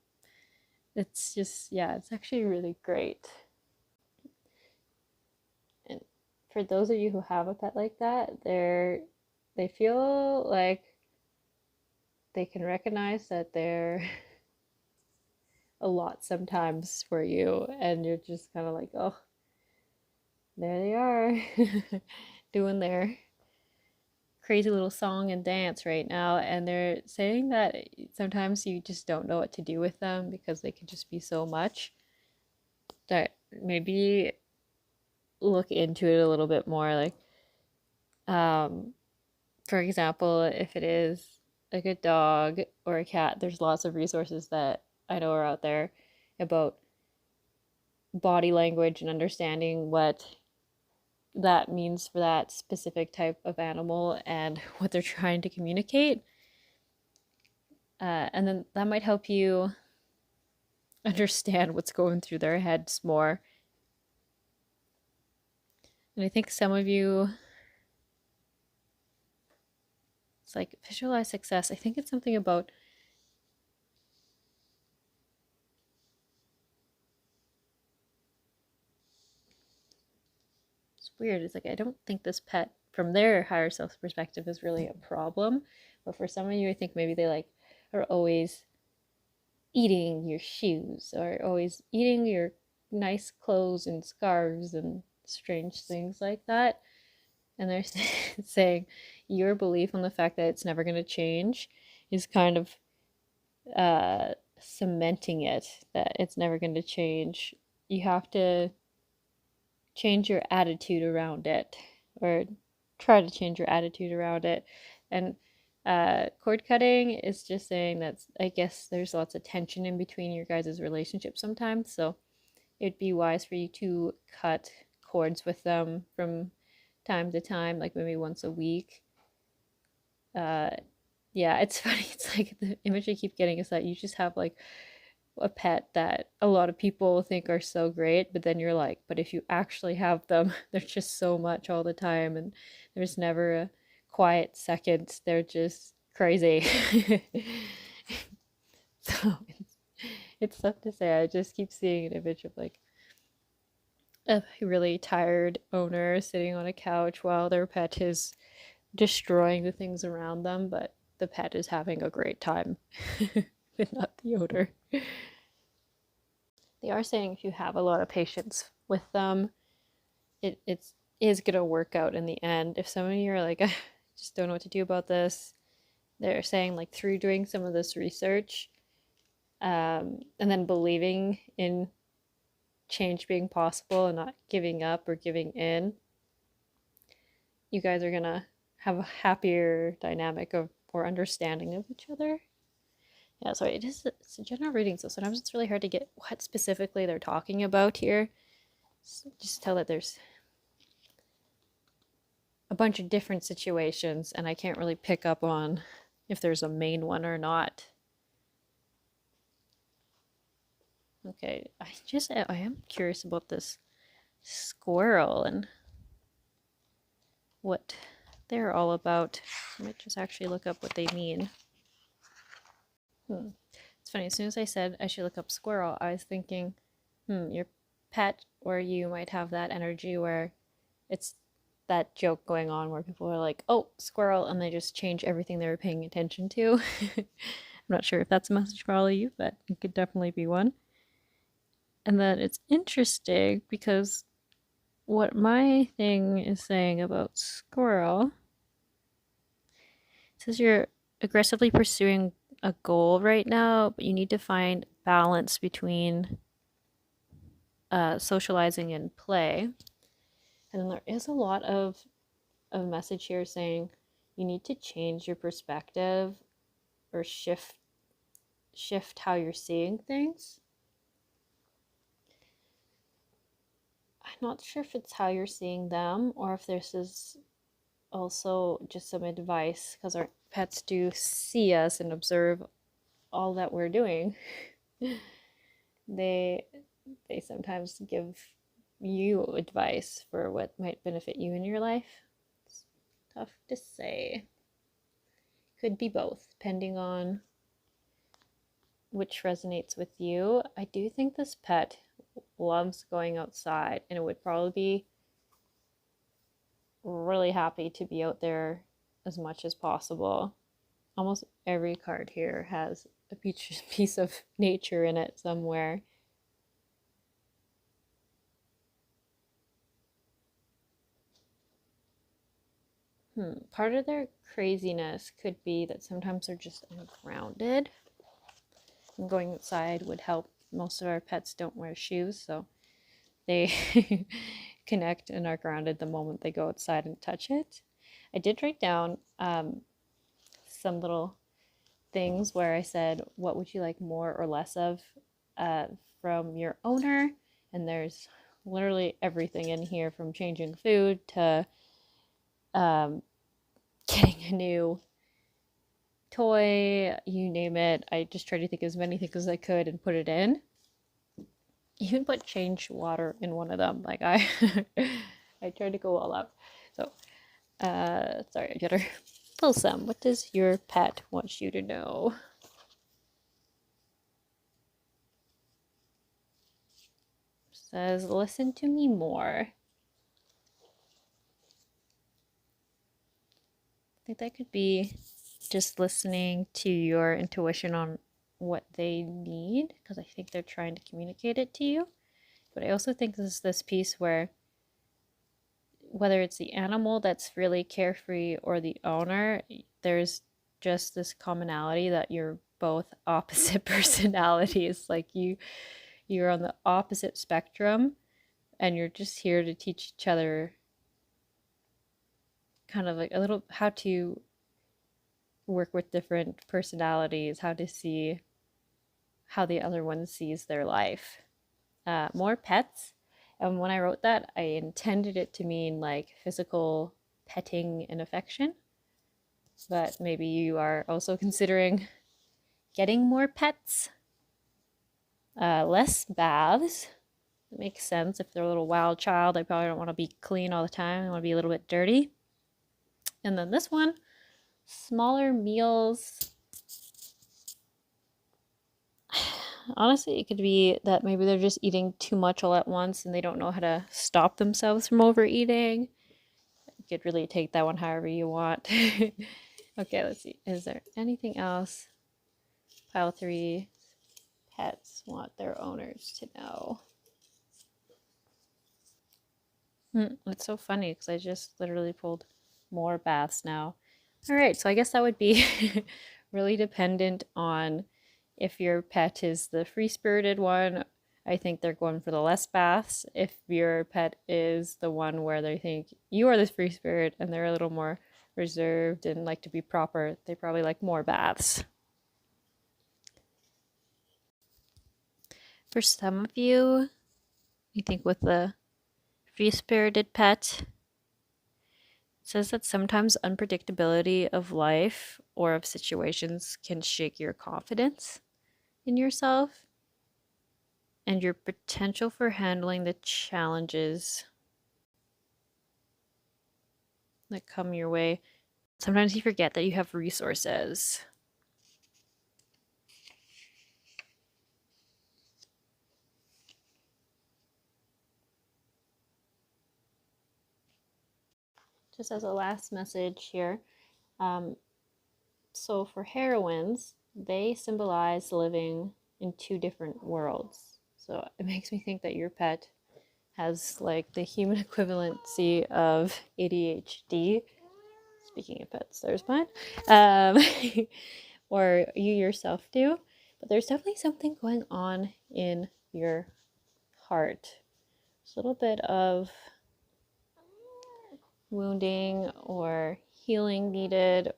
it's just, yeah, it's actually really great. And for those of you who have a pet like that, they feel like they can recognize that they're a lot sometimes for you, and you're just kind of like, oh, there they are doing their crazy little song and dance right now. And they're saying that sometimes you just don't know what to do with them because they can just be so much, that maybe look into it a little bit more. Like, um for example, if it is like a dog or a cat, there's lots of resources that I know are out there about body language and understanding what that means for that specific type of animal and what they're trying to communicate. And then that might help you understand what's going through their heads more. And I think some of you, it's like visualize success. I think it's something about it's weird. It's like I don't think this pet from their higher self perspective is really a problem. But for some of you, I think maybe they like are always eating your shoes or always eating your nice clothes and scarves and strange things like that. And they're saying your belief on the fact that it's never going to change is kind of cementing it, that it's never going to change. You have to change your attitude around it, or try to change your attitude around it. And cord cutting is just saying that I guess there's lots of tension in between your guys' relationship sometimes, so it'd be wise for you to cut cords with them from time to time, like maybe once a week. Yeah, it's funny. It's like the image I keep getting is that you just have like a pet that a lot of people think are so great, but then you're like, but if you actually have them, they're just so much all the time, and there's never a quiet second. They're just crazy. So it's tough to say. I just keep seeing an image of like a really tired owner sitting on a couch while their pet is destroying the things around them, but the pet is having a great time, but not the owner. They are saying if you have a lot of patience with them, it is gonna work out in the end. If some of you are like, I just don't know what to do about this, they're saying like through doing some of this research, and then believing in change being possible and not giving up or giving in, you guys are gonna have a happier dynamic of or understanding of each other. Yeah, sorry, it's a general reading, so sometimes it's really hard to get what specifically they're talking about here. So just tell that there's a bunch of different situations, and I can't really pick up on if there's a main one or not. Okay, I am curious about this squirrel and what they're all about. I might just actually look up what they mean. It's funny, as soon as I said I should look up squirrel, I was thinking, your pet or you might have that energy where it's that joke going on where people are like, oh, squirrel, and they just change everything they were paying attention to. I'm not sure if that's a message for all of you, but it could definitely be one. And then it's interesting because what my thing is saying about squirrel says you're aggressively pursuing a goal right now, but you need to find balance between socializing and play. And then there is a lot of message here saying you need to change your perspective or shift how you're seeing things. I'm not sure if it's how you're seeing them or if this is also just some advice, because our pets do see us and observe all that we're doing. they sometimes give you advice for what might benefit you in your life. It's tough to say. Could be both, depending on which resonates with you. I do think this pet loves going outside, and it would probably be really happy to be out there as much as possible. Almost every card here has a piece of nature in it somewhere. Part of their craziness could be that sometimes they're just ungrounded. And going outside would help. Most of our pets don't wear shoes, so they connect and are grounded the moment they go outside and touch it. I did write down some little things where I said, what would you like more or less of from your owner? And there's literally everything in here, from changing food to getting a new toy, you name it. I just tried to think of as many things as I could and put it in. Even put change water in one of them. Like I tried to go all out. So sorry, I gotta pull some. What does your pet want you to know? Says, listen to me more. I think that could be just listening to your intuition on what they need, because I think they're trying to communicate it to you. But I also think this is this piece where whether it's the animal that's really carefree or the owner, there's just this commonality that you're both opposite personalities. Like you're on the opposite spectrum, and you're just here to teach each other kind of like a little how to work with different personalities, how to see how the other one sees their life. More pets. And when I wrote that, I intended it to mean like physical petting and affection. But maybe you are also considering getting more pets. Less baths. It makes sense. If they're a little wild child, they probably don't want to be clean all the time. They want to be a little bit dirty. And then this one, smaller meals. Honestly, it could be that maybe they're just eating too much all at once and they don't know how to stop themselves from overeating. You could really take that one however you want. Okay, let's see. Is there anything else? Pile 3. Pets want their owners to know. It's so funny because I just literally pulled more baths now. All right, so I guess that would be really dependent on if your pet is the free-spirited one. I think they're going for the less baths. If your pet is the one where they think you are the free spirit and they're a little more reserved and like to be proper, they probably like more baths. For some of you, I think with the free-spirited pet, it says that sometimes unpredictability of life or of situations can shake your confidence in yourself and your potential for handling the challenges that come your way. Sometimes you forget that you have resources. Just as a last message here, so for heroines, they symbolize living in 2 different worlds. So it makes me think that your pet has like the human equivalency of ADHD. Speaking of pets, there's mine. Or you yourself do. But there's definitely something going on in your heart. There's a little bit of wounding or healing needed.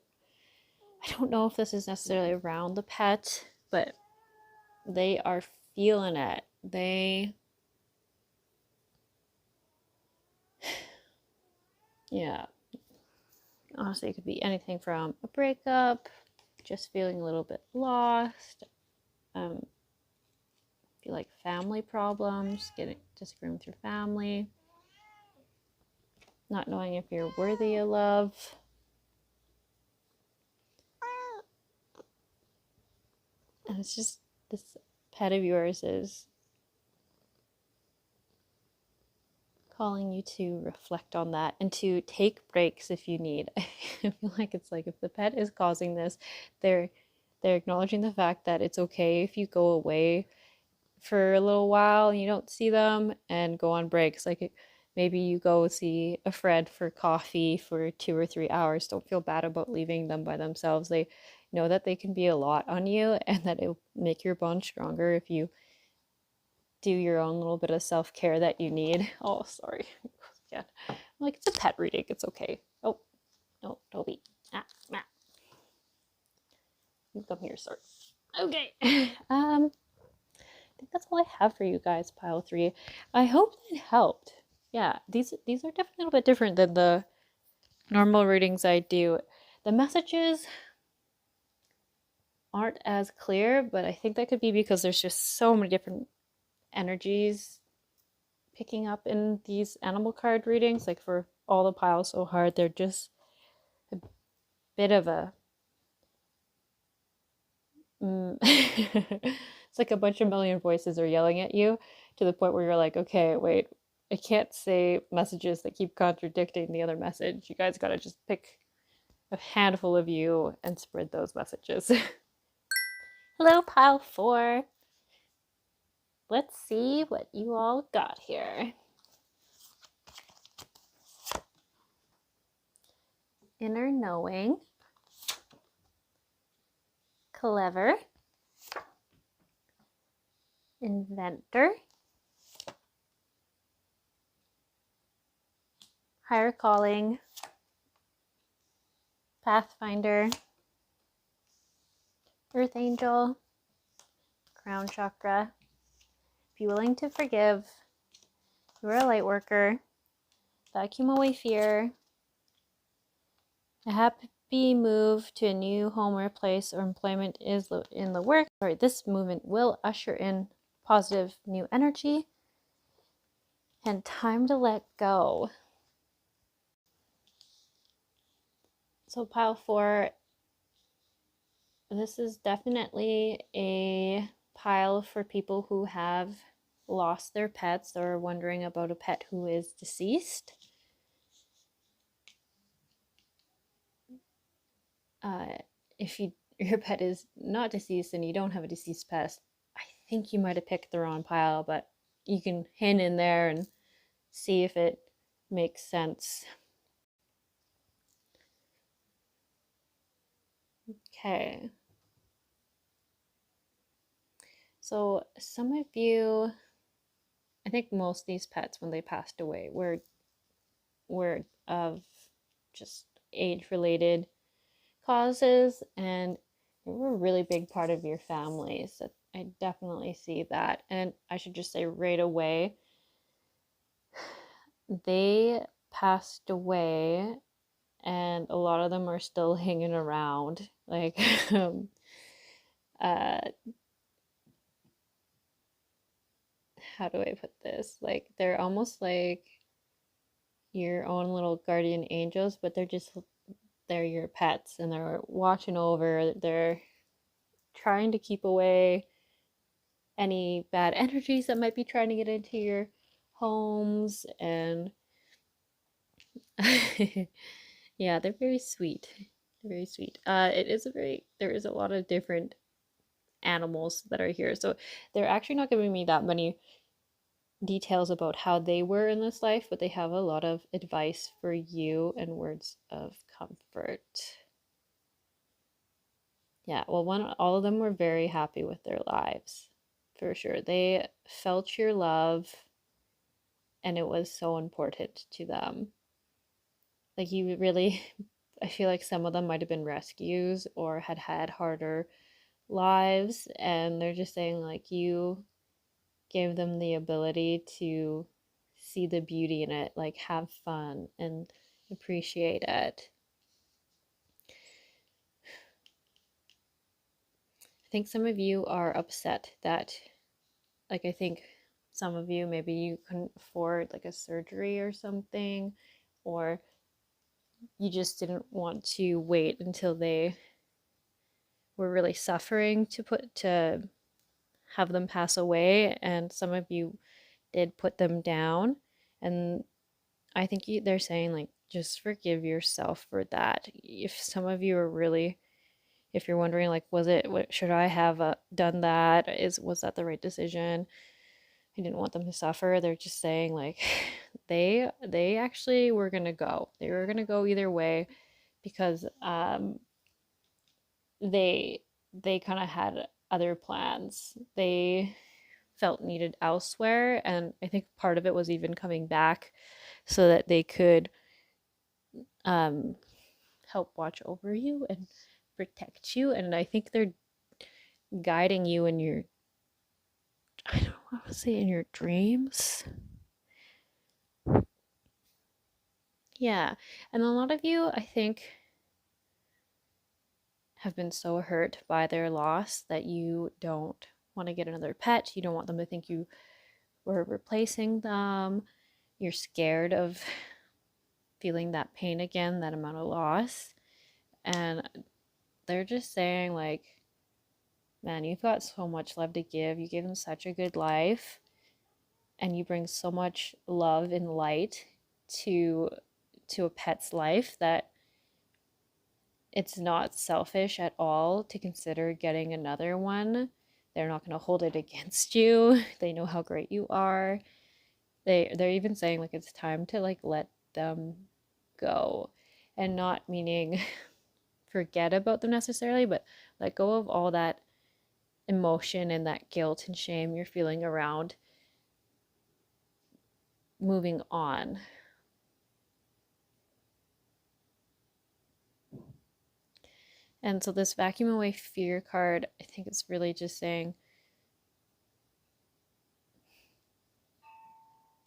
I don't know if this is necessarily around the pet, but they are feeling it. Yeah. Honestly, it could be anything from a breakup, just feeling a little bit lost, feel like family problems, disagreeing with your family, not knowing if you're worthy of love. And it's just this pet of yours is calling you to reflect on that and to take breaks if you need. I feel like it's like if the pet is causing this, they're acknowledging the fact that it's okay if you go away for a little while and you don't see them and go on breaks. Like maybe you go see a friend for coffee for 2 or 3 hours. Don't feel bad about leaving them by themselves. They know that they can be a lot on you and that it'll make your bond stronger if you do your own little bit of self-care that you need. Oh, sorry. Yeah. Like, it's a pet reading. It's okay. Oh, no, Toby. Ah. You come here, sir. Okay. I think that's all I have for you guys, pile 3. I hope it helped. Yeah, these are definitely a little bit different than the normal readings I do. The messages aren't as clear, but I think that could be because there's just so many different energies picking up in these animal card readings. Like for all the piles so hard, they're just a bit of a it's like a bunch of million voices are yelling at you to the point where you're like, okay, wait, I can't say messages that keep contradicting the other message. You guys gotta just pick a handful of you and spread those messages. Hello, pile 4. Let's see what you all got here. Inner knowing, clever, inventor, higher calling, pathfinder, earth angel, crown chakra. Be willing to forgive. You're a light worker. Vacuum away fear. A happy move to a new home or place or employment is in the work. Sorry, this movement will usher in positive new energy, and time to let go. So pile 4, this is definitely a pile for people who have lost their pets or wondering about a pet who is deceased. If your pet is not deceased and you don't have a deceased pet, I think you might have picked the wrong pile, but you can hint in there and see if it makes sense. Okay. So some of you, I think most of these pets when they passed away were of just age related causes, and they were a really big part of your family. So I definitely see that. And I should just say right away, they passed away, and a lot of them are still hanging around. Like, uh, how do I put this? Like, they're almost like your own little guardian angels, but they're your pets and they're watching over, they're trying to keep away any bad energies that might be trying to get into your homes. And yeah, they're very sweet. Very sweet. There is a lot of different animals that are here. So they're actually not giving me that many details about how they were in this life, but they have a lot of advice for you and words of comfort. Yeah, well, all of them were very happy with their lives, for sure. They felt your love, and it was so important to them. Like, you really, I feel like some of them might have been rescues or had harder lives, and they're just saying, like, you gave them the ability to see the beauty in it, like, have fun and appreciate it. I think some of you are upset that, like, I think some of you, maybe you couldn't afford like a surgery or something, or you just didn't want to wait until they were really suffering to have them pass away, and some of you did put them down. And I think they're saying, like, just forgive yourself for that. If some of you are really, if you're wondering, like, should I have done that? Was that the right decision? I didn't want them to suffer. They're just saying, like, they actually were gonna go. They were gonna go either way, because they kind of had other plans. They felt needed elsewhere, and I think part of it was even coming back so that they could um help watch over you and protect you. And I think they're guiding you in your, I don't want to say in your dreams. Yeah. And a lot of you, I think, have been so hurt by their loss that you don't want to get another pet. You don't want them to think you were replacing them. You're scared of feeling that pain again, that amount of loss. And they're just saying, like, man, you've got so much love to give. You gave them such a good life, and you bring so much love and light to a pet's life that it's not selfish at all to consider getting another one. They're not going to hold it against you. They know how great you are. They're even saying, like, it's time to, like, let them go, and not meaning forget about them necessarily, but let go of all that emotion and that guilt and shame you're feeling around moving on. And so this vacuum away fear card, I think it's really just saying,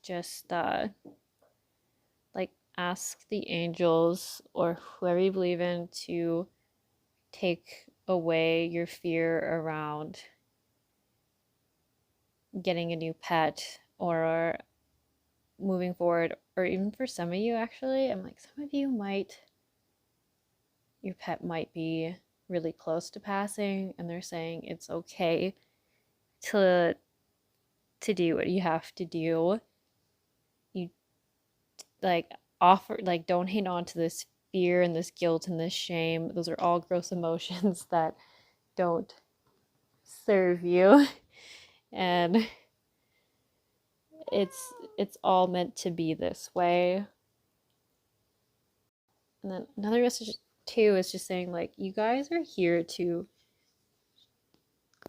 just like, ask the angels or whoever you believe in to take away your fear around getting a new pet or moving forward, or even for some of you, actually, I'm like, some of you might, your pet might be really close to passing, and they're saying it's okay to do what you have to do. You like offer, like, don't hang on to this fear and this guilt and this shame. Those are all gross emotions that don't serve you. And it's all meant to be this way. And then another message too is just saying, like, you guys are here to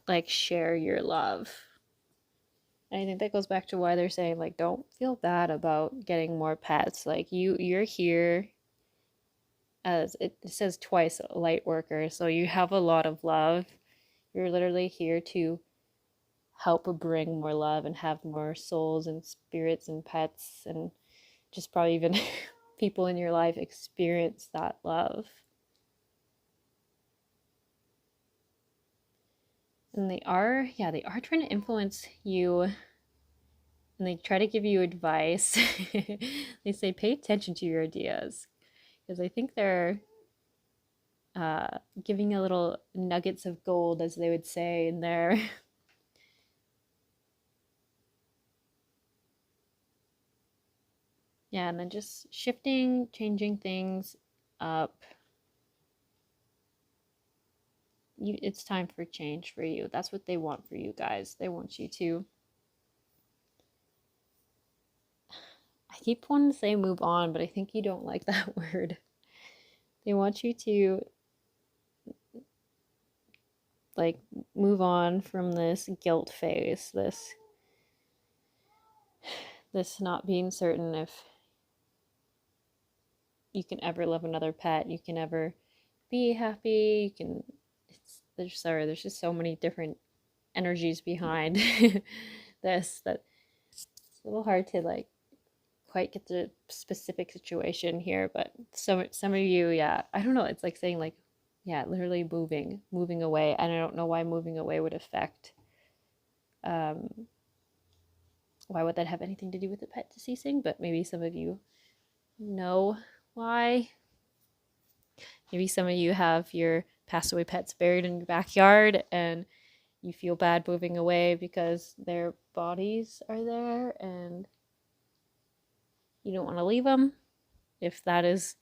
like share your love. And I think that goes back to why they're saying, like, don't feel bad about getting more pets. Like, you're here, as it says twice, light worker, so you have a lot of love. You're literally here to help bring more love and have more souls and spirits and pets and just probably even people in your life experience that love. And they are trying to influence you, and they try to give you advice. They say pay attention to your ideas, because I think they're giving you little nuggets of gold, as they would say in there. Yeah, and then just shifting, changing things up. It's time for change for you. That's what they want for you guys. They want you to, I keep wanting to say move on, but I think you don't like that word. They want you to like move on from this guilt phase, this not being certain if you can ever love another pet, you can ever be happy, you can, there's just so many different energies behind this that it's a little hard to like quite get the specific situation here. But some of you, yeah, I don't know, it's like saying, like, yeah, literally moving away. And I don't know why moving away would affect, why would that have anything to do with the pet deceasing? But maybe some of you know why. Maybe some of you have your passed away pets buried in your backyard and you feel bad moving away because their bodies are there and you don't want to leave them. If that is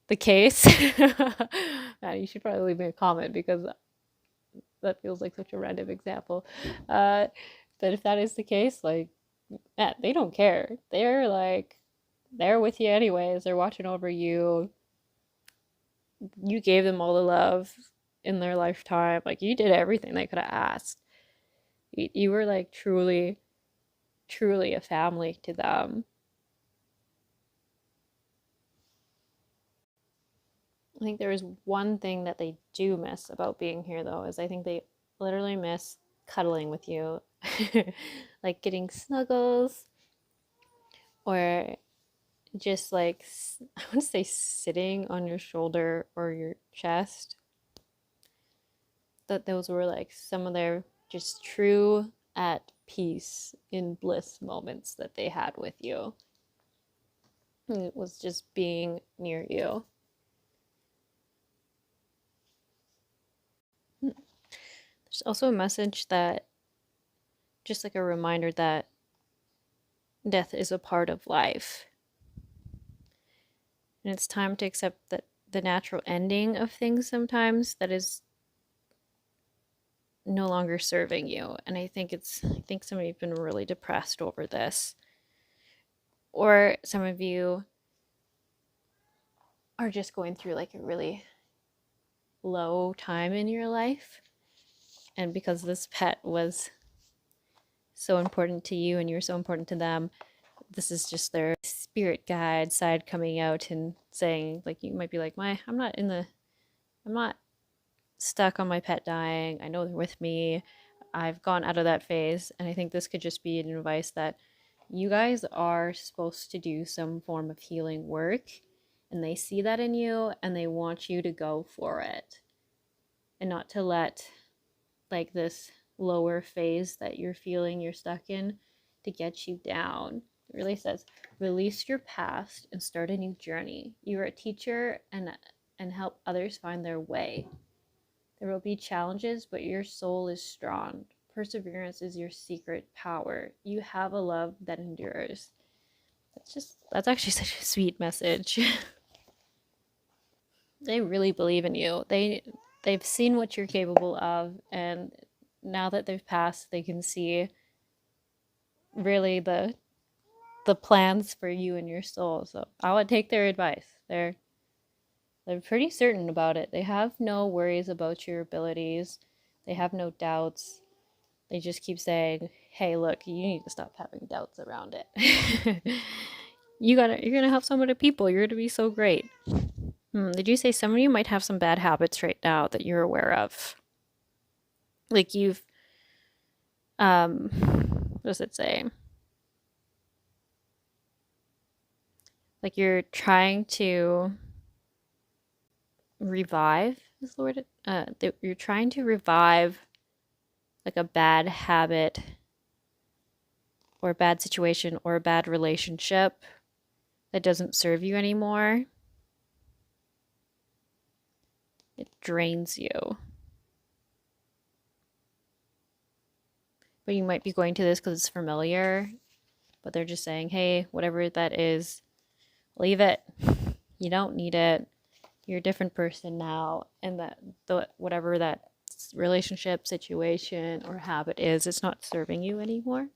the case, man, you should probably leave me a comment, because that feels like such a random example. But if that is the case, like, man, they don't care. They're like, they're with you anyways. They're watching over you. You gave them all the love in their lifetime. Like, you did everything they could have asked. You were like truly, truly a family to them. I think there is one thing that they do miss about being here, though, is I think they literally miss cuddling with you. Like getting snuggles, or just like, I want to say sitting on your shoulder or your chest. That those were like some of their just true at peace in bliss moments that they had with you. And it was just being near you. There's also a message that, just like a reminder that death is a part of life. And it's time to accept that the natural ending of things sometimes that is no longer serving you. And I think some of you have been really depressed over this. Or some of you are just going through like a really low time in your life. And because this pet was so important to you and you're so important to them, this is just their spirit guide side coming out and saying, like, you might be like, I'm not stuck on my pet dying. I know they're with me. I've gone out of that phase. And I think this could just be an advice that you guys are supposed to do some form of healing work, and they see that in you and they want you to go for it, and not to let like this lower phase that you're feeling you're stuck in to get you down. It really says, release your past and start a new journey. You are a teacher and help others find their way. There will be challenges, but your soul is strong. Perseverance is your secret power. You have a love that endures. That's actually such a sweet message. They really believe in you. They've seen what you're capable of, and now that they've passed, they can see really the plans for you and your soul. So I would take their advice. They're pretty certain about it. They have no worries about your abilities. They have no doubts. They just keep saying, "Hey, look, you need to stop having doubts around it. You're gonna help some other people. You're gonna be so great." Did you say some of you might have some bad habits right now that you're aware of? Like you've, what does it say? Like you're trying to revive, is the word? You're trying to revive like a bad habit or a bad situation or a bad relationship that doesn't serve you anymore. It drains you. But you might be going to this because it's familiar, but they're just saying, hey, whatever that is, leave it. You don't need it. You're a different person now, and whatever that relationship, situation, or habit is, it's not serving you anymore.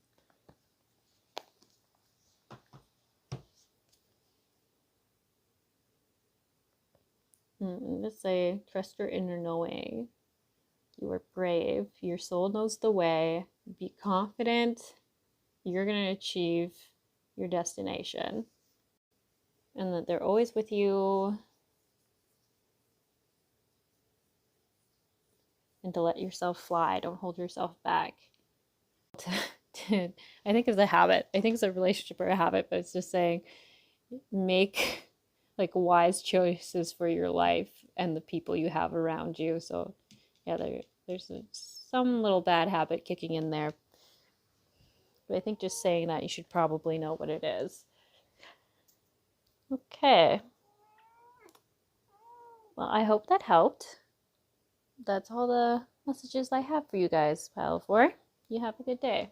Let's say, trust your inner knowing. You are brave. Your soul knows the way. Be confident. You're going to achieve your destination. And that they're always with you. And to let yourself fly. Don't hold yourself back. I think it's a habit. I think it's a relationship or a habit, but it's just saying make like wise choices for your life and the people you have around you. So yeah, there's some little bad habit kicking in there. But I think just saying that, you should probably know what it is. Okay. Well, I hope that helped. That's all the messages I have for you guys, Pile 4. You have a good day.